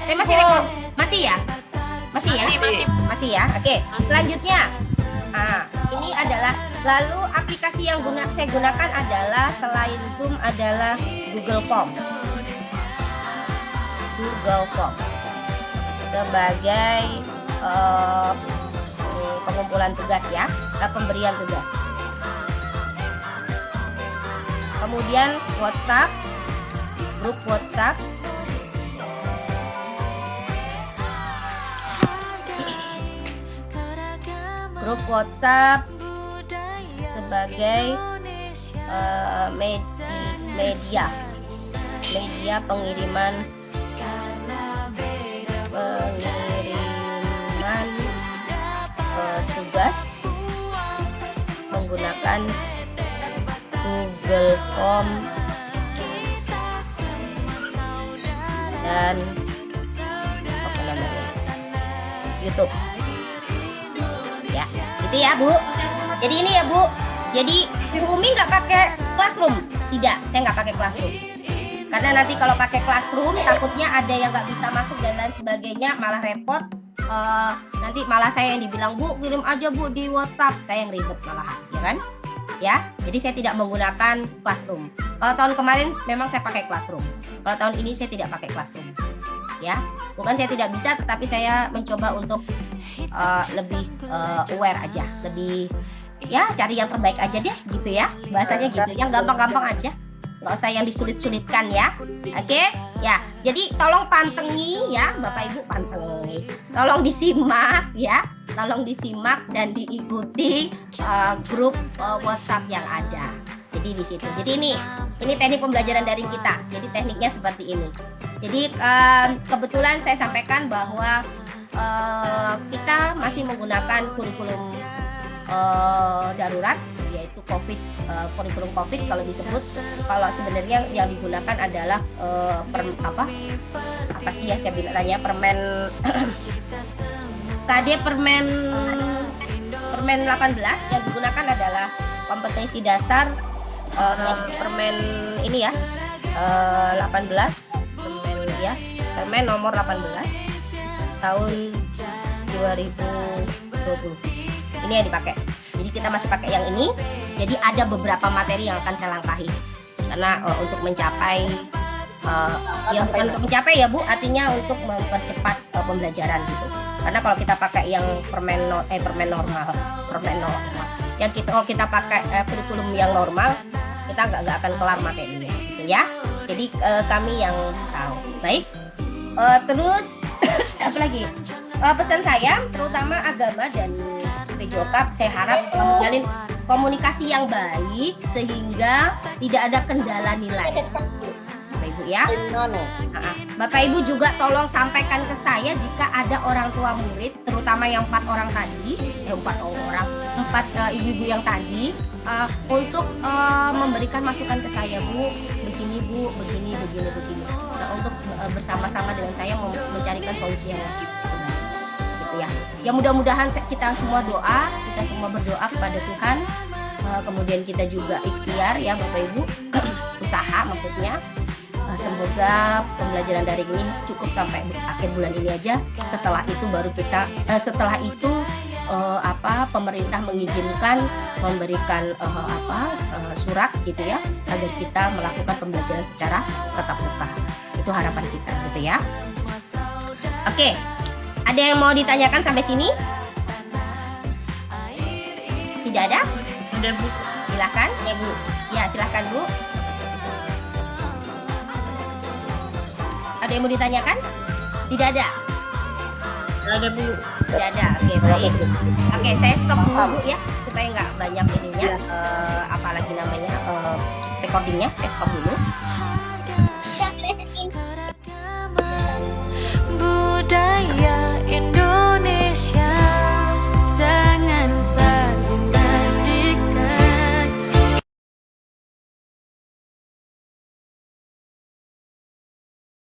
Speaker 1: Saya masih recording. Masih ya? Masih ya. Oke. Selanjutnya, ini adalah lalu aplikasi yang saya gunakan adalah selain Zoom adalah Google Form sebagai pengumpulan tugas ya, pemberian tugas. Kemudian WhatsApp, grup WhatsApp. Grup WhatsApp sebagai media pengiriman tugas menggunakan Google Form dan YouTube. Ya, gitu ya Bu. Jadi ini ya Bu. Jadi Bu Umi nggak pakai Classroom. Tidak, saya nggak pakai Classroom. Karena nanti kalau pakai Classroom takutnya ada yang nggak bisa masuk dan lain sebagainya, malah repot. Nanti malah saya yang dibilang Bu kirim aja Bu di WhatsApp, saya yang ribet malah, ya kan? Ya, jadi saya tidak menggunakan Classroom. Kalau tahun kemarin memang saya pakai Classroom. Kalau tahun ini saya tidak pakai Classroom. Ya, bukan saya tidak bisa, tetapi saya mencoba untuk lebih aware aja, lebih ya cari yang terbaik aja deh gitu ya, bahasanya gitu, yang gampang-gampang aja, nggak usah yang disulit-sulitkan ya. Oke ya, jadi tolong pantengi ya Bapak Ibu, pantengi, tolong disimak ya, tolong disimak dan diikuti grup WhatsApp yang ada. Jadi di situ. Jadi ini teknik pembelajaran daring kita. Jadi tekniknya seperti ini. Jadi kebetulan saya sampaikan bahwa kita masih menggunakan kurikulum darurat, yaitu kurikulum COVID kalau disebut. Kalau sebenarnya yang digunakan adalah apa sih ya saya bilangnya, permen KD permen 18 yang digunakan adalah kompetensi dasar permen ini ya 18 permen nomor 18 tahun 2020 ini yang dipakai. Jadi kita masih pakai yang ini. Jadi ada beberapa materi yang akan saya langkahi karena untuk mencapai ya bukan untuk mencapai ya Bu, artinya untuk mempercepat pembelajaran gitu. Karena kalau kita pakai yang permen normal yang kalau kita pakai kurikulum yang normal, kita nggak akan kelar materinya gitu ya. Jadi kami yang tahu. Baik, terus apa lagi, pesan saya terutama agama dan PJOK, saya harap menjalin komunikasi yang baik sehingga tidak ada kendala nilai Bapak Ibu ya. Bapak Ibu juga tolong sampaikan ke saya jika ada orang tua murid, terutama yang 4 orang tadi, 4 ibu-ibu yang tadi, untuk memberikan masukan ke saya, Bu, begini Bu, begini. Nah, untuk bersama-sama dengan saya mencarikan solusi yang gitu ya. Ya mudah-mudahan kita semua berdoa kepada Tuhan, kemudian kita juga ikhtiar ya Bapak Ibu, usaha maksudnya. Semoga pembelajaran daring ini cukup sampai akhir bulan ini aja. Setelah itu baru kita pemerintah mengizinkan memberikan surat gitu ya, agar kita melakukan pembelajaran secara tatap muka. Itu harapan kita gitu ya. Oke, ada yang mau ditanyakan sampai sini? Tidak ada?
Speaker 8: Ada Bu.
Speaker 1: Silakan.
Speaker 8: Ya Bu.
Speaker 1: Ya silakan Bu. Ada yang mau ditanyakan? Tidak ada.
Speaker 8: Tidak ada Bu.
Speaker 1: Tidak ada. Oke, baik. Oke, saya stop dulu Bu ya, supaya nggak banyak ininya, apalagi namanya recordingnya. Saya stop dulu.